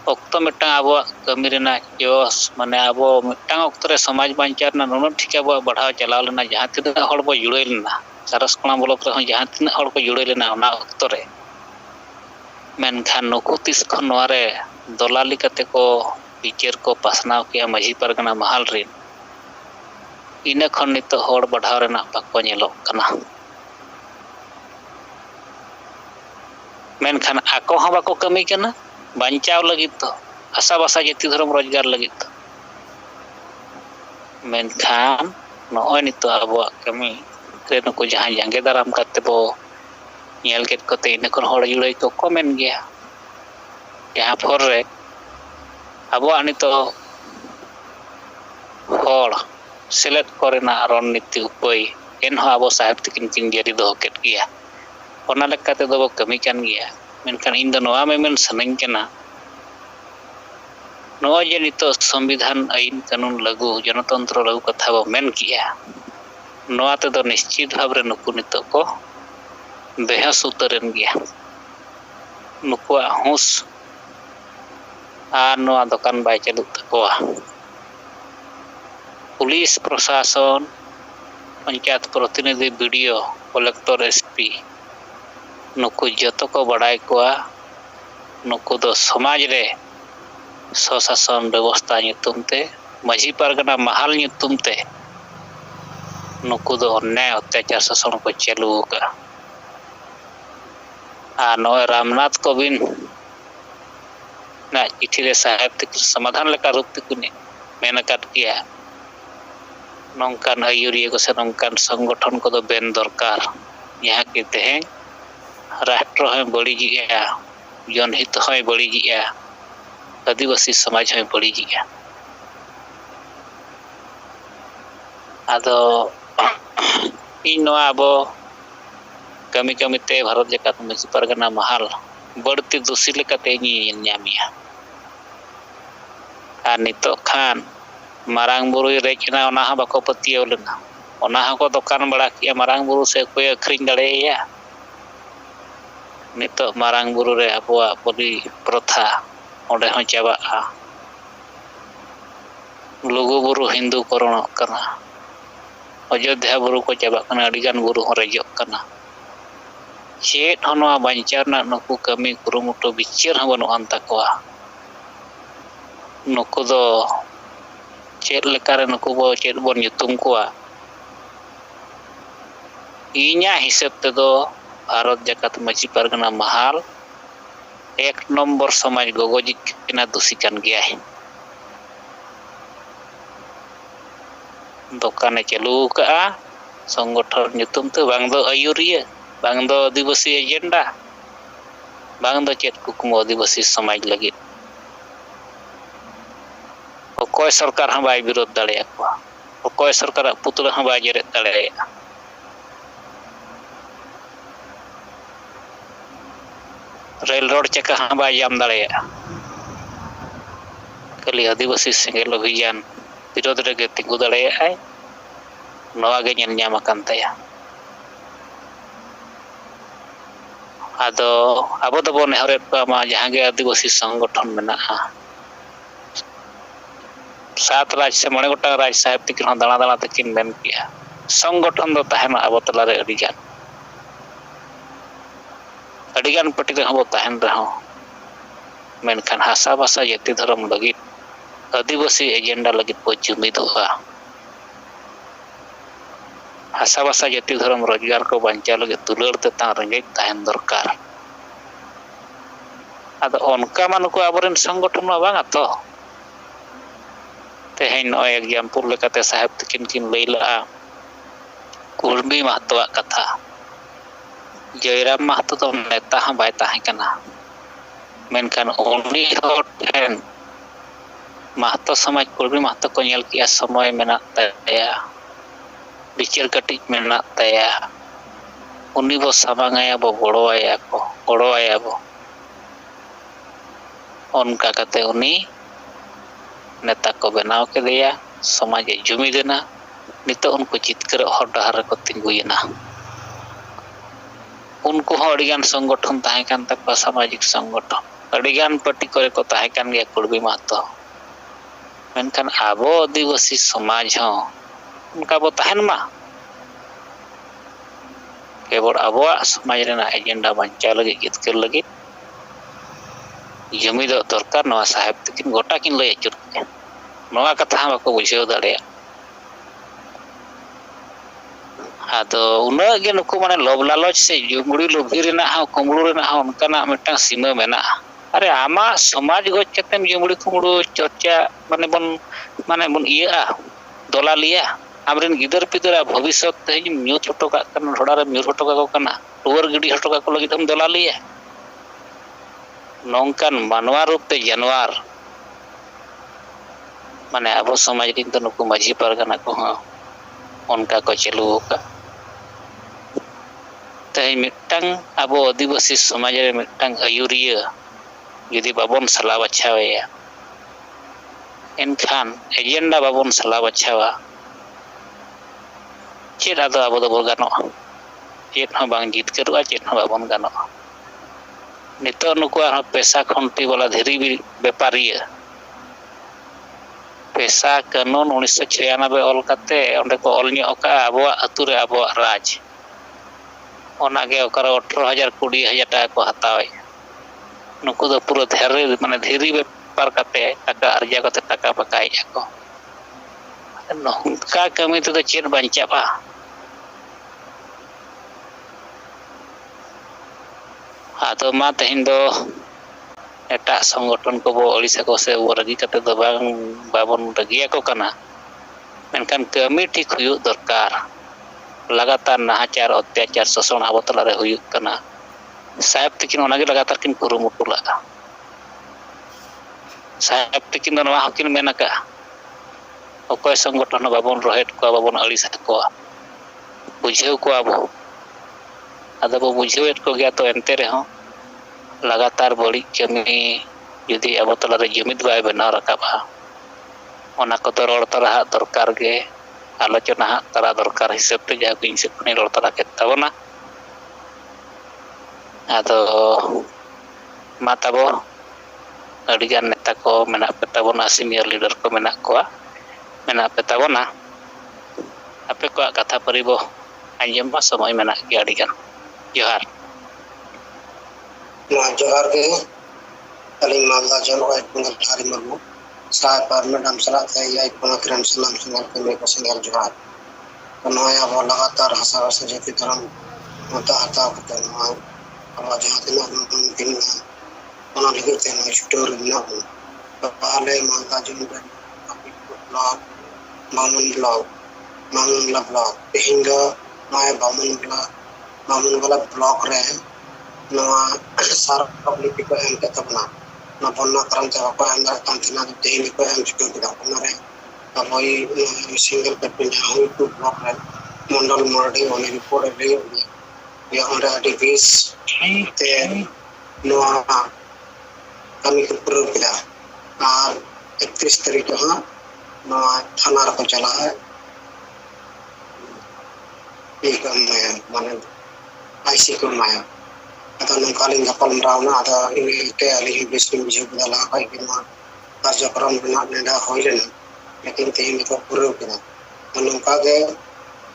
अक्तो मिट्टांग अब कमी रेना जोश माने अब मिट्टांग अक्तो रे समाज बांचार ना नुन ठीक अब बढ़ाव चलाव लेना जहाँ तीना हड़ बो जुड़े लेना सारसकोना ब्लॉक रे जहाँ तीना हड़ को जुड़े लेना ओना अक्तो रे मेनखान नुकु तिस खन नोआ रे दलाली कते को विचार को पासनाव किया माझी पारगना महल रिन इन खन नित हड़ बढ़ाव रेना बाको नेलोक कना मेनखान आको हाँ बाको कमी कना बांचाव लगी तो आशा बासा जाति धर्म रोजगार लगी तो मेनखान नय नित अब कमी रे नुकु जहाँ जांगे दाराम करते बो नेल केट कोते इन खन हड़ जुड़ाई को कमेन गया यहाँ फर रे अब नित हड़ सेलेक्ट करेना रणनीति उपाय एनहो अब साहित्य किन जारी दो केट गया ओना लेकाते दो कमी कान गया मेनखान इन दो नोआ मेन सनኝ कना नोआ जे नितो संविधान आईन कानून लागू जनतंत्र लागू कथा बो मेन किया नोआ ते दो निश्चित भाव रे नुकु नितो को बेहस उतरन गया नुकुआ हुस आ नोआ दुकान बाय चालू तकोआ पुलिस प्रशासन पंचायत प्रतिनिधि वीडियो कलेक्टर एसपी नुकु जतो को बड़ाई कोआ नुकु दो समाज रे स्वशासन व्यवस्था नितुमते माझी पारगना महल नितुमते नुकु दो अन्याय अत्याचार शासन को चालू का ᱟᱨ ᱱᱚᱜᱼᱚᱭ ᱨᱟᱢᱱᱟᱛᱷ ᱠᱳᱵᱤᱱᱫ ᱱᱟᱜ ᱪᱤᱴᱷᱤ ᱨᱮ ᱥᱟᱦᱮᱵ ᱛᱟᱹᱠᱤᱱ ᱥᱚᱢᱟᱫᱷᱟᱱ ᱞᱮᱠᱟ ᱨᱩᱯ ᱛᱮᱠᱤᱱ ᱢᱮᱱ ᱟᱠᱟᱫ ᱜᱮᱭᱟ ᱱᱚᱝᱠᱟᱱ ᱟᱹᱭᱩᱨᱤᱭᱟᱹ ᱠᱚ ᱥᱮ ᱱᱚᱝᱠᱟन ᱥᱚᱝᱜᱚᱴᱷᱚᱱ ᱠᱚᱫᱚ ᱵᱮᱱ ᱫᱚᱨᱠᱟर ᱡᱟᱦᱟᱸ ᱠᱤ ᱛᱮᱦᱮᱧ राष्ट्र हमें बड़ीजिया जनहित हमें बड़ीजिया आदिवासी समाज हमें बड़ीजिया आदो इन नवा अबो कमी कमीते भारत जाकात मांझी पारगना महाल बढ़ती दोषी लेकाते ᱧᱟᱢᱤया आर नितो खान मारांग बुरु रेजना ओना हा बाको पतियो लेना ओना हा को दुकान बड़ा किया मारांग बुरु से कोई अखरिñ दाड़ेया नितो मारांग बुरु रे अबुआ बलि प्रथा ओंडे हो चाबाआ लुगु बुरु हिंदू करणक कना अयोध्या बुरु को चाबाक कना अडिगान बुरु हो रेजक कना चेत हनवा बांचारना नुकु कमी कुरुमुटु बिचार हन बनुआन ताकोआ नुकु दो चेत लेकारे नुकु बो चेत बोन nyutum कोआ इन्या हिसाब ते दो भारत जाकात मांझी पारगना महाल 1 नंबर समाज गोगोजिक किना दोषी कान गया है दुकाने चालू का संगठन nyutum ते बांग दो आयुरिया बांग दो आदिवासी एजेंडा बांग दो चेत कुकुमो आदिवासी समाज लगी कोई सरकार हम बाय विरोध दाड़े कोई सरकार पुतला हम बाय जेरे दाड़े रेल रोड चक्का हम बाय जाम दाड़े खाली आदिवासी सेंगेल अभियान विरोध रेगे तिंगु दाड़े नवा गे ñel ñam akan taya आदो आबो दबो नेहरे मा जहां गे आदिवासी संगठन मेना 7 राज से 9 गोटा राज साहेब तकिन दाणा दाणा तकिन मेन किया संगठन दो तहना आबो तला रे अडिगान पटी रे हबो तहन रहो मेनखान हासा भाषा जाति धर्म लगी आदिवासी एजेंडा लगी को जुमिद होगा हासा भाषा जाति धर्म रोजगार को बांचा लगे तुलड़ ते ता रेंगे तहन दरकार आदो ओनका मानुको आबरेन संगठन मा बांगा तो तेहेन नो एग्जाम्पल लेकाते साहेब तकिन किन लैला कुर्मी महतो कथा जयराम महतो तो नेता हाँ बाय ताहे कना मेनखान उनी हर ठेन महतो समाज कुर्मी महतो को नेल किया समय मेना तया बिचार कटिज मेना तया उनी बो सामांगाया बो गड़ोआया बो उनका कते उनी नेता को बनाव के दिया समाज जुमिदेना नितो उनको चितकर हर डहार को तिंगुयना उनको अडिगान संगठन ताहे कान तक सामाजिक संगठन अडिगान पार्टी करे को ताहे कान गया कुर्मी महतो मेनखान आबो आदिवासी समाज हो उनका बो ताहेन मा केवल आबो समाज रेना एजेंडा बांचा लगी जितकर लगी जुमिद दरकार नवा साहेब तकिन गोटा किन लय अचुर नवा कथा हम को बुझेव दाड़े आदो उना गे नुको माने लोभ लालच से जुमड़ी लोभी रेना हा कुमड़ू रेना हा उनकाना मिटन सीमा मेना अरे आमा समाज गज कतेम जुमड़ी कुमड़ू चर्चा माने बन इया दलालिया आमरेन गिदर पिदर भविष्य ते म्यूट हटो का कन ढोड़ा रे म्यूट हटो का को कना टूर गिडी हटो का को लगी हम दलालिया नौकान मानवा रूप ते जानवर माने अब समाज दिन तो नुकु माझी पारगना को उनका को चलू का तई मिटंग अब आदिवासी समाज रे मिटंग आयुरिया यदि बाबन सला बचावेया एनखान एजेंडा बाबन सला बचावा चेत आदो अब दो गानो चेत हो बांग जितकरुआ चेत हो बाबन गानो नितो नुकु पैसा खंटी वाला धीरी व्यापारिया पैसा कानून 1996 ऑल करते ओंडे को ऑल का अब अतु रे अब राज ओनागे ओकर 18,000 20,000 टाका को हतावे नुकु दो पूरा धैर्य माने धीरी व्यापार करते टाका अर्जा करते टाका पकाई को नौका कमी तो चेत बांचाबा ᱟᱫᱚ ᱢᱟ ᱛᱮᱦᱮᱧ ᱫᱚ ᱮᱴᱟᱜ ᱥᱚᱝᱜᱚᱴᱷᱚᱱ ᱠᱚᱵᱚ ᱟᱹᱲᱤᱥᱟᱠᱚ ᱥᱮ ᱨᱟᱹᱜᱤ ᱠᱟᱛᱮ ᱫᱚ ᱵᱟᱵᱚᱱ ᱨᱟᱹᱜᱤᱭᱟᱠᱚ ᱠᱟᱱᱟ, ᱢᱮᱱᱠᱷᱟन ᱠᱟᱹᱢᱤ ᱴᱷᱤᱠ ᱦᱩᱭᱩᱜ ᱫᱚᱨᱠᱟর। लगातार नाहाचार अत्याचार शोषण आबो तलारे हुयुग कना, साहेब तकिन ओनागे लगातार किन कुरुमुटु लगा। साहेब तकिन दो नवा हकिन मेन का अकय संगठन बाबन रहेट को बाबन अड़िस को बुझेव को आबो आदो बो बुझेवेट को गया तो एनते रहो लगातार बड़ी कमी यदि आबो तलारे जुमिद बाय बनाव रकाबा ओना को तो रोड तरा दरकार गे आलोचना तरा दरकार हिसाब ते जहाँ को हिसाब को रोड तरा केत ताबोना। आदो मा ताबो अडिगान नेता को मेना पे ताबोना सीनियर लीडर को मेना कोआ मेना पे ताबोना आपे को कथा परिबो आंजम बा समय मेना के अडिगान जोहार जोहार के अली मामला जन और पुनः थारी मरमु साय पर मैडम सलाह है या पुनः किरण सलाम सिंगल के में को सिंगल जोहार नया वो लगातार हसा हसा जेती तरह मुद्दा हता होते ना और जहां तक मुमकिन ओना लिखते हैं स्टोर ना हो तो पहले मामला जन ब्लॉग मामून ब्लॉग हिंगा माय मामून वाला ब्लॉग रहे नवा सारा पब्लिक को एम के तबना ना बन्ना करम से को अंदर कांतिना देही को एम चुके दिया उनरे अब वही सिंगल पे जहां टू ब्लॉक है मंडल मरडी ओने रिपोर्ट ले ये ओंडा डिवीस ते नवा कमी के पूरा किया और 31 तारीख को नवा थाना को चला है एक माने आईसी को माया आता नकालिंग गपल रावना आता इनके अली बिस्किन बिजु बदला भाई के मा कार्यक्रम बना नेडा होइले लेकिन तेन को पूरा किया नका के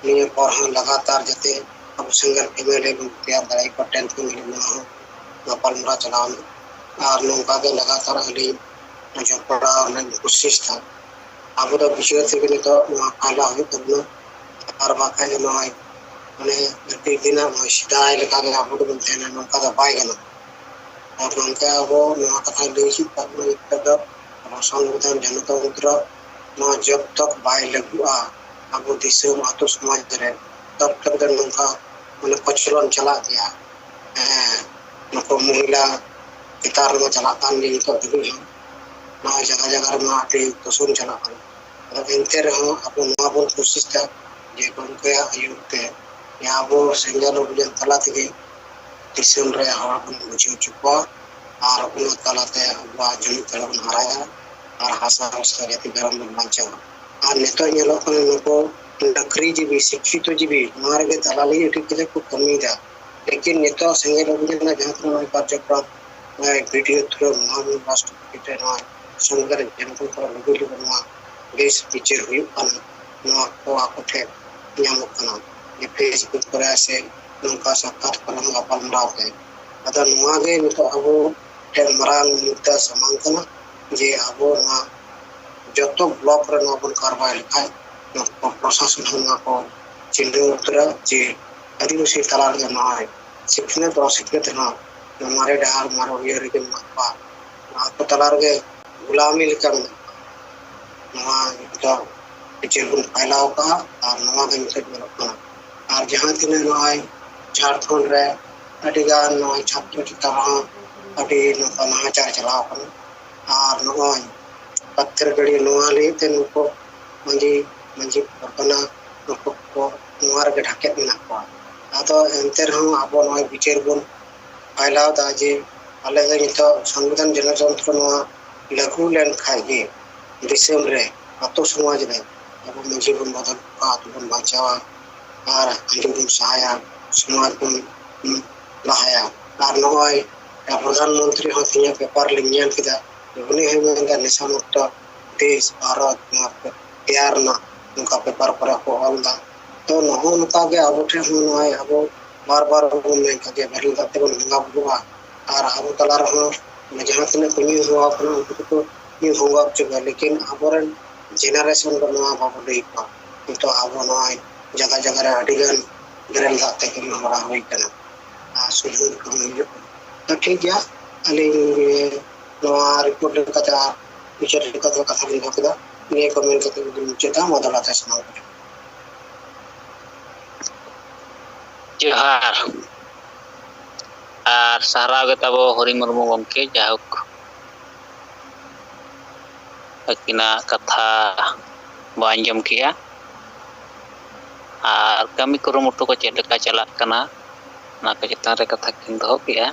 निये पर लगातार जते अब सिंगल फीमेल तैयार दराई को 10th को मिले ना गपल रा चलान और नका के लगातार अली जो पड़ा और कोशिश था अब तो विषय से भी तो आला हो तब और बाका जो ना माने प्रति दिन सिदाय लेका के अब तो बनते ना नका तो पाए गना और नका वो ना कथा लेसी पर एक तक संविधान जनता उतर ना जब तक बाय लगुआ अब दिशो मातो समाज रे तब तक नका माने पचलन चला दिया नको महिला इतार में चला तान नहीं तो दिल ना जगह जगह में आते तो सुन चला कर एनते रहो अपन ना बोल कोशिश था जे कोन के आयुते या वो सिंगल ओबजन तला थी दिसम रे हवा बन बुझे चुका और उन तलाते वा जुनी तलन हराया और हासा उसका जति गरम मंचा और नेता ये लोग को नकरी जीवी शिक्षित जीवी मार के दलाली ठीक के को कमी था लेकिन नेता सिंगल ओबजन ना जहां तक कार्यक्रम वीडियो थ्रू महान राष्ट्रपति ना संगर जनता को लगुली बनवा देश पीछे हुई अन ना को आकोठे ᱧᱟᱢᱚᱜ ये फेसबुक पर ऐसे नौका साक्षात कलम गपल रावते अदा नुआ गे नितो अबो टे मरांग मुद्दा समांकना जे अबो ना जतो ब्लॉक रे नोबन कार्रवाई लिखाय न प्रशासन हना को चिंदे उतरा जे आदिवासी तलाल के ना है शिक्षण तो शिक्षित ना हमारे डार मारो ये रे के मापा आपको तलार के गुलामी लिखन नवा तो पिछे गुण फैलाव का और नवा के मित्र बरकना और जहां तिने नय झारखंड रे अडिगान नय छात्र चितावा अडी नका नाचार चलाव कन और नय पत्थर गड़ी नवाले ते नको मंजी परतना नको को नवार के ढाके मेना को आतो एंते रहो आबो नय विचार गुण फैलाव दा जे आले गे नितो संविधान जनतंत्र नवा लागू लेन खागे दिसम रे अतो समाज रे अब मंजी बन बदल का तो बन बचावा और अंजुम सहाया समाज को लहाया और नय प्रधानमंत्री हथिया पेपर लिंजन किदा उन्हें है में निशा मुक्त देश भारत तैयार ना उनका पेपर पर को अलदा तो नहो उनका के अब ठे नय अब बार-बार में के भरल करते बन गंगा बुआ और अब तला रहो जहां तने कुनी हुआ अपना उनको तो ये होगा चुका लेकिन अबरन जेनरेशन को नवा बाबू दे का तो अब नय जगह-जगह रे अडिगन गरल दाते के हमरा होई कना सुधुर को ठीक गया अली नवा रिपोर्ट लेकर मुझे लेकर कथा लिखा किया ये कमेंट करके मुझे था मदद आता है समाज में जोहार और सारा के तब हरि मुर्मू गमके जाहुक अकिना कथा बांजम किया और कमी कुरुमुटु को चेक लेका चलाक कना ना के चितान रे कथा किन दो किया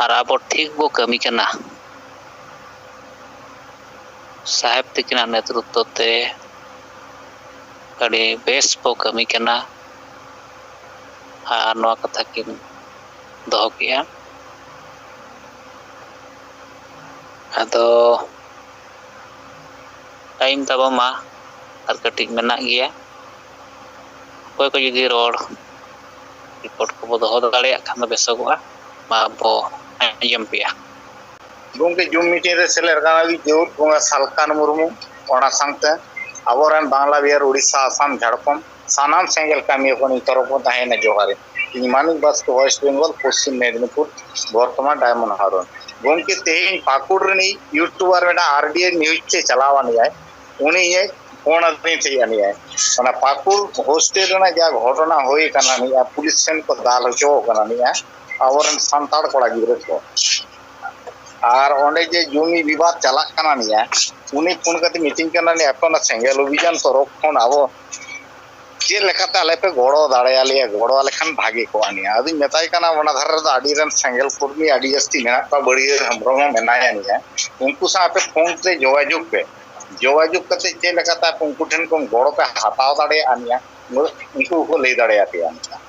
और अब ठीक बो कमी कना साहेब तकिना नेतृत्व ते कड़ी बेस बो कमी कना और नवा कथा किन दो किया अदो टाइम तब मा और कटिक मेना गया कोई को जुदी रोड रिपोर्ट को बो दो दाड़े खान बेसोगआ मा बो अंजम पिया गोंके जूम मीटिंग रे सेलेर गाना भी जोर गोंगा सालकान मुर्मू ओना सांगते आबोरन बांग्ला बिहार उड़ीसा आसाम झारखंड सानाम सेंगल कामी को तरफ ताहेना जोहारे इन मानिक बस को वेस्ट बंगाल पश्चिम मेदिनीपुर वर्तमान diamond Haroon गोंके तेहिन Pakur runny YouTuber मेना आरडीए न्यूज से चलावानी है उनी ये फोन आदमी थे यानी है ओना पाकुड़ हॉस्टल ना जा घटना होई कना नि पुलिस सेन को दाल हो कना नि आबोरन संताड़ कोड़ा गिरे को और ओंडे जे जमी विवाद चलाक कना नि उनी फोन करते मीटिंग कना नि अपन सेंगल अभियान तरफ फोन आबो जे लेकाते आले पे गड़ो दाड़े आले गड़ो आले खान भागे को आनी आदि मेताय कना वना धर रे आडी रन सेंगल कुर्मी आडी जस्ती मेना का बड़ी हमरो मेनाया नि उनको सा पे फोन से जोगाजोग करते जे लेकाते उनको ठन को गड़ो पे हटाव दाड़े आनिया उनको को ले दाड़े आती आनिया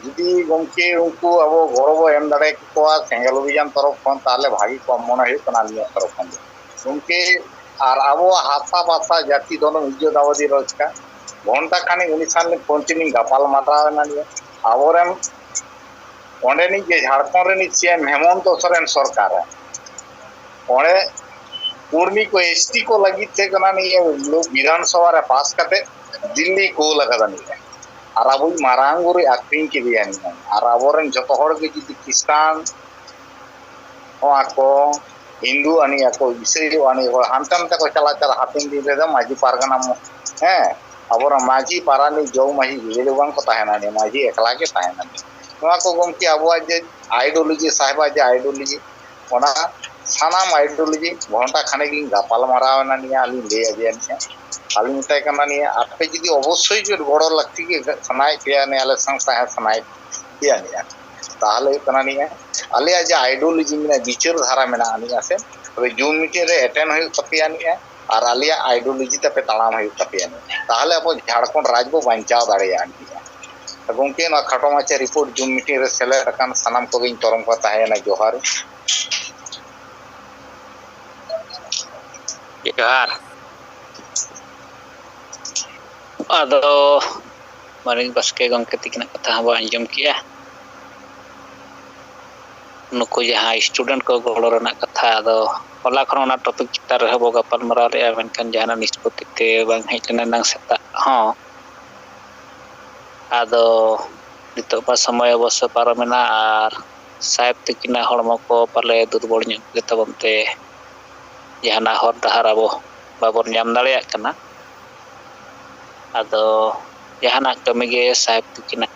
यदि गमके उनको अब गौरव एम दाड़े को सेंगल अभियान तरफ फोन ताले भागी को मन है कना निया तरफ फोन उनके और अब हाथा बासा जाति दोनों इज्जत आवदी रोजका घंटा खाने उनिसान ने कंटिन्यू गपाल मारा ना निया आबोरन ओंडे नि जे झारखंड रे नि सीएम हेमंत सोरेन सरकार है ओंडे कुर्मी को एसटी को लगी थे कना नि लोग विधानसभा रे पास करते दिल्ली को लगा नहीं और अब मारांगुरी आक्रिंग के लिए और आबोरन जतो हर के जदि क्रिस्तान को हिंदू आनी को ईसाई आनी को हांतन को चला चला हाथिन दिन रे माजी पारगना हैं आबोर माजी पारानी जो माजी गेलेवान को ताहेना ने माजी एकला के ताहेना नवा को गमके आबो जे आइडियोलॉजी साहेबा जे आइडियोलॉजी ओना सानाम आइडियोलॉजी घंटा खाने की गपाल मारावना निया आली ले आजे ने आली मिताय कना नि आपे जदि अवश्य जो गड़ो लगती के सनाय पिया ने आले संस्था है सनाय पिया ने ताहले कना नि आले जे आइडियोलॉजी में विचार धारा में आनी आसे तबे जूम मीटिंग रे अटेंड होय तपिया नि और आलिया आइडियोलॉजी तपे तालाम होय तपिया नि ताहले अब झारखंड राज्य को बचाव दाड़ेया नि गमके ना खाटो माचे रिपोर्ट जूम मीटिंग रे सेले रकान सनाम को गिन तरम को ताहेना जोहार जोहार आदो मारिंग बसके गमके तिकना कथा हबो अंजम किया नुको जहां स्टूडेंट को गड़ो रना कथा आदो होला खरना टॉपिक चितार रहबो गपाल मरा रे मेनकान जहाना निष्पत्ति ते बांग हेटना नंग सेता हां आदो नितो बा समय अवश्य पारमेना और साहेब तिकना हड़मो को पाले दुर्बल ᱧᱚᱜ तबनते जहाना हर डहार आबो बाबोर ᱧᱟᱢ दाड़ेया कना आदो जहाना कमी गे साहेब तिकना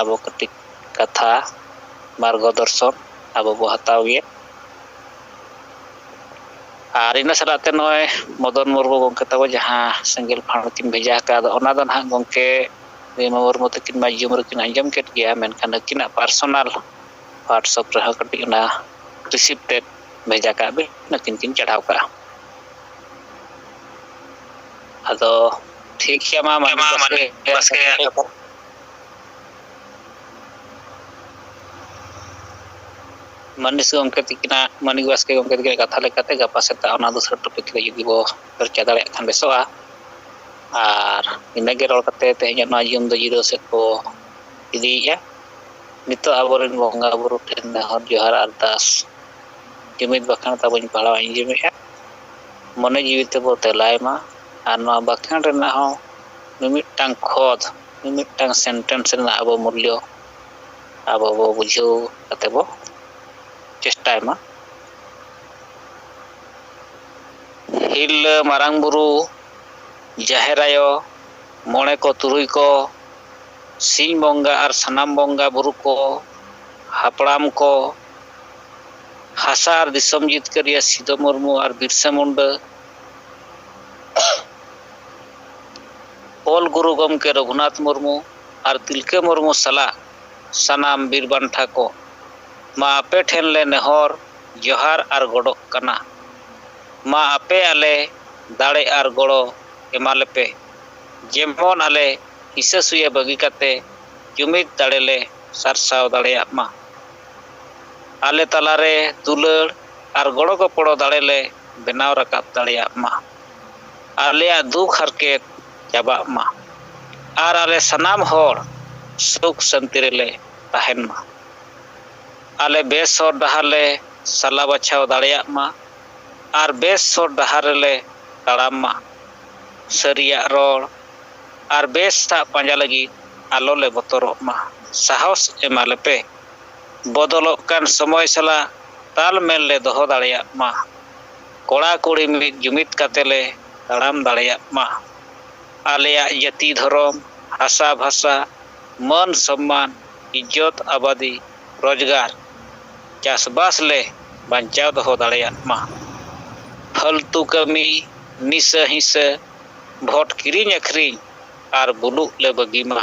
आबो कटिक कथा मार्गदर्शन आबो बो हताव गे और इन सलाते नय मदन मुर्मू गमके तब जहां सेंगल फाण किन भेजा का ओना दो ना गमके मुर्मू तकिन माध्यम रे किन अंजम केट गया मेनखान किना पर्सनल व्हाट्सएप रे कटिक ना रिसिप्टेड भेजा का बे नकिन किन चढ़ाव का आदो ठीक है मा बस के मनीष गमके तिकना मनीष बस के गमके तिकना कथा लेकाते गपा सेता ओना दूसरा टॉपिक रे यदि बो चर्चा दाड़े खान बेसोआ और इनगे रोल कते तेज ना जिम दो जीरो से को इदिया नितो आबोरन बंगा बुरु ठेन हर जोहार अरदास जुमित बखान तबन पढ़ाव अंजमे मने जीवित बो तेलाय मा और नवा बखान रेना हो मिमिटांग खोद मिमिटांग सेंटेंस रेना आबो मूल्य आबो बो बुझो कते बो चेष्टाय मा। हिरला मारांग बुरु जाहेर आयो मोणे को तुरुई को सिंह बंगा और सनाम बंगा बुरु को हापड़ाम को हासा और दिसम जितकारिया सिदो मुर्मू और बिरसा मुंडा ओल गुरु गमके रघुनाथ मुर्मू और तिलके मुर्मू सला सनाम बीर बांठा को मा आपे ठेन ले नेहर जोहार और गड़ोक कना। मा आपे आले दाड़े और गड़ो एमालेपे जेमन आले हिस्सा सुये बगी काते जुमिद दाड़े ले सारसाव दाड़ेया मा। आले तलारे दुलड़ और गड़ो गपड़ो दाड़े ले बेनाव रकाब दाड़ेया मा। आलेया दुख हरकेत चाबा मा और आले सनाम होड़ सुख शांति रेले तहन मा। आले बेस हर डहार ले सला बछाव दाड़ेया मा और बेस हर डहार ले ताड़ाम मा। सरिया रोड़ और बेस ता पांजा लगी आलो ले बतरो मा। साहस एमालेपे बदलोक कान समय सला ताल मेल ले दोहो दाड़ेया मा। कोड़ा कुड़ी मिद जुमिद काते ले ताड़ाम दाड़ेया मा। आलेया जाति धर्म हासा भाषा मन सम्मान इज्जत आबादी रोजगार चाषबास ले बांचाव दोहो दाड़ेया मा। फालतू कमी निशा हिंसा भोट किरिंग अखरिंग और बुलुक ले बगी मा।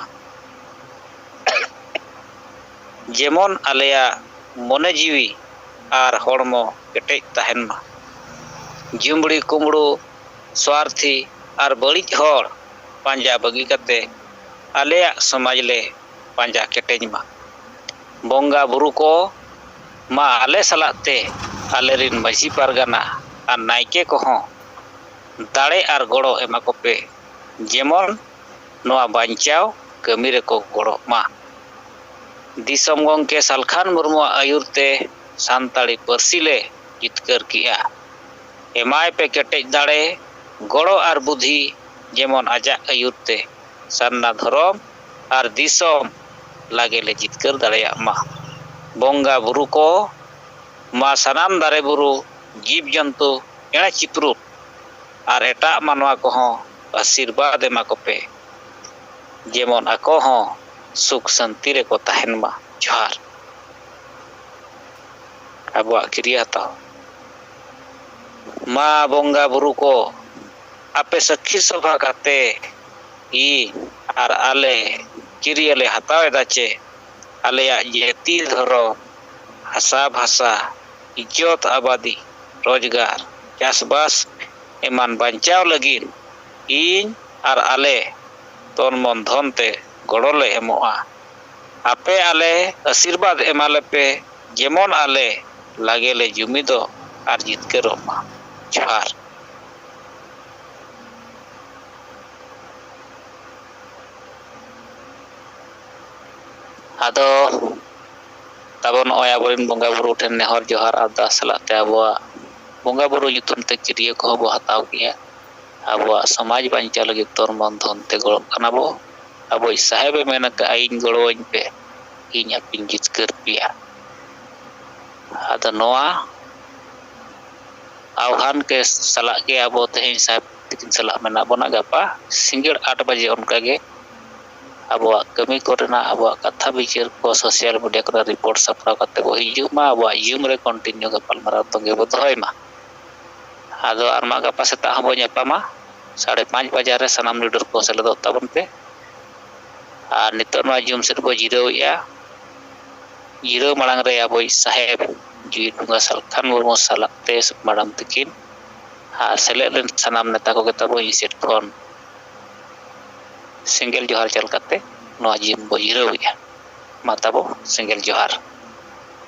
जेमन आलेया मने जीवी और हड़मो केटेज तहन मा। जुमड़ी कुमड़ू स्वार्थी और बड़िज हड़ पांजा बगी काते आलेया समाज ले पांजा केटेज मा। बंगा बुरु को मा आले सलाते आले रिन माझी पारगाना और नायके को हों दाड़े और गड़ो एमा कोपे जेमन नोआ बांचाव कमी रे को गड़ो मा। दिसम गंके सालखान मुर्मू आयुरते सानताड़ी पारसी ले जितकर किया। एमाय पे केटेज दाड़े गड़ो और बुद्धि जेमन आजा आयुरते सान्ना धर्म और दिसम लागे ले जितकर दाड़ेया मा। बंगा बुरु को मा सनाम दारे बुरु जीव जंतु एणे चिप्रुट और एटा मानवा को हों आशीर्वाद एमा कोपे जेमन आको हों सुख शांति रे को तहन मा। जोहार अबुआ क्रिया तो मा बंगा बुरु को आपे सखी सभा काते ई और आले किरिया ले हतावे दाचे आलेया जाति धर्म हासा भाषा इज्जत आबादी रोजगार चाषबास एमान बांचाव लगिन इन और आले तन मन धन ते गड़ो ले एमोआ। आपे आले आशीर्वाद एमाले पे जेमन आले लागे ले जुमिदो और जितकरो मा। जोहार आदो तब नोन बंगा बुरु ठेन नेहर जोहार अरदास सलाते आबुआ बंगा बुरु युतुम ते किरिया को बो हताव किया। आबुआ समाज बांचा लगे तोर मन धन ते गड़ो कना बो। अब साहेब मेन इन गड़ों पे इन अपिन जितकर पिया। आदो नोआ आह्वान के सला के अब तेज साहेब तकिन सला मेना बना गापा सिंगड़ 8 बजे उनकागे अब कमी कोरेना अब कथा विचार को सोशल मीडिया को रिपोर्ट सापड़ा करते को हिजुमा अब यूम रे कंटिन्यू गपालमाराव तंगे बो दोहयमा। आदो आरमा गापा सेता हबो ᱧᱟᱯᱟᱢᱟ 5:30 बजे रे सनाम लीडर को सेलेदो ताबन पे। और नितो नोआ जूम सेट बो जिरावया जिराव मांग रे अब साहेब जी डुंगा सालखान मुर्मू सालाते मैडम तकिन और सेलेद सनाम नेता को तबो सेट खन सिंगल जोहार चल करते नोआ जिम बो जिरावया। मा तबो सिंगल जोहार।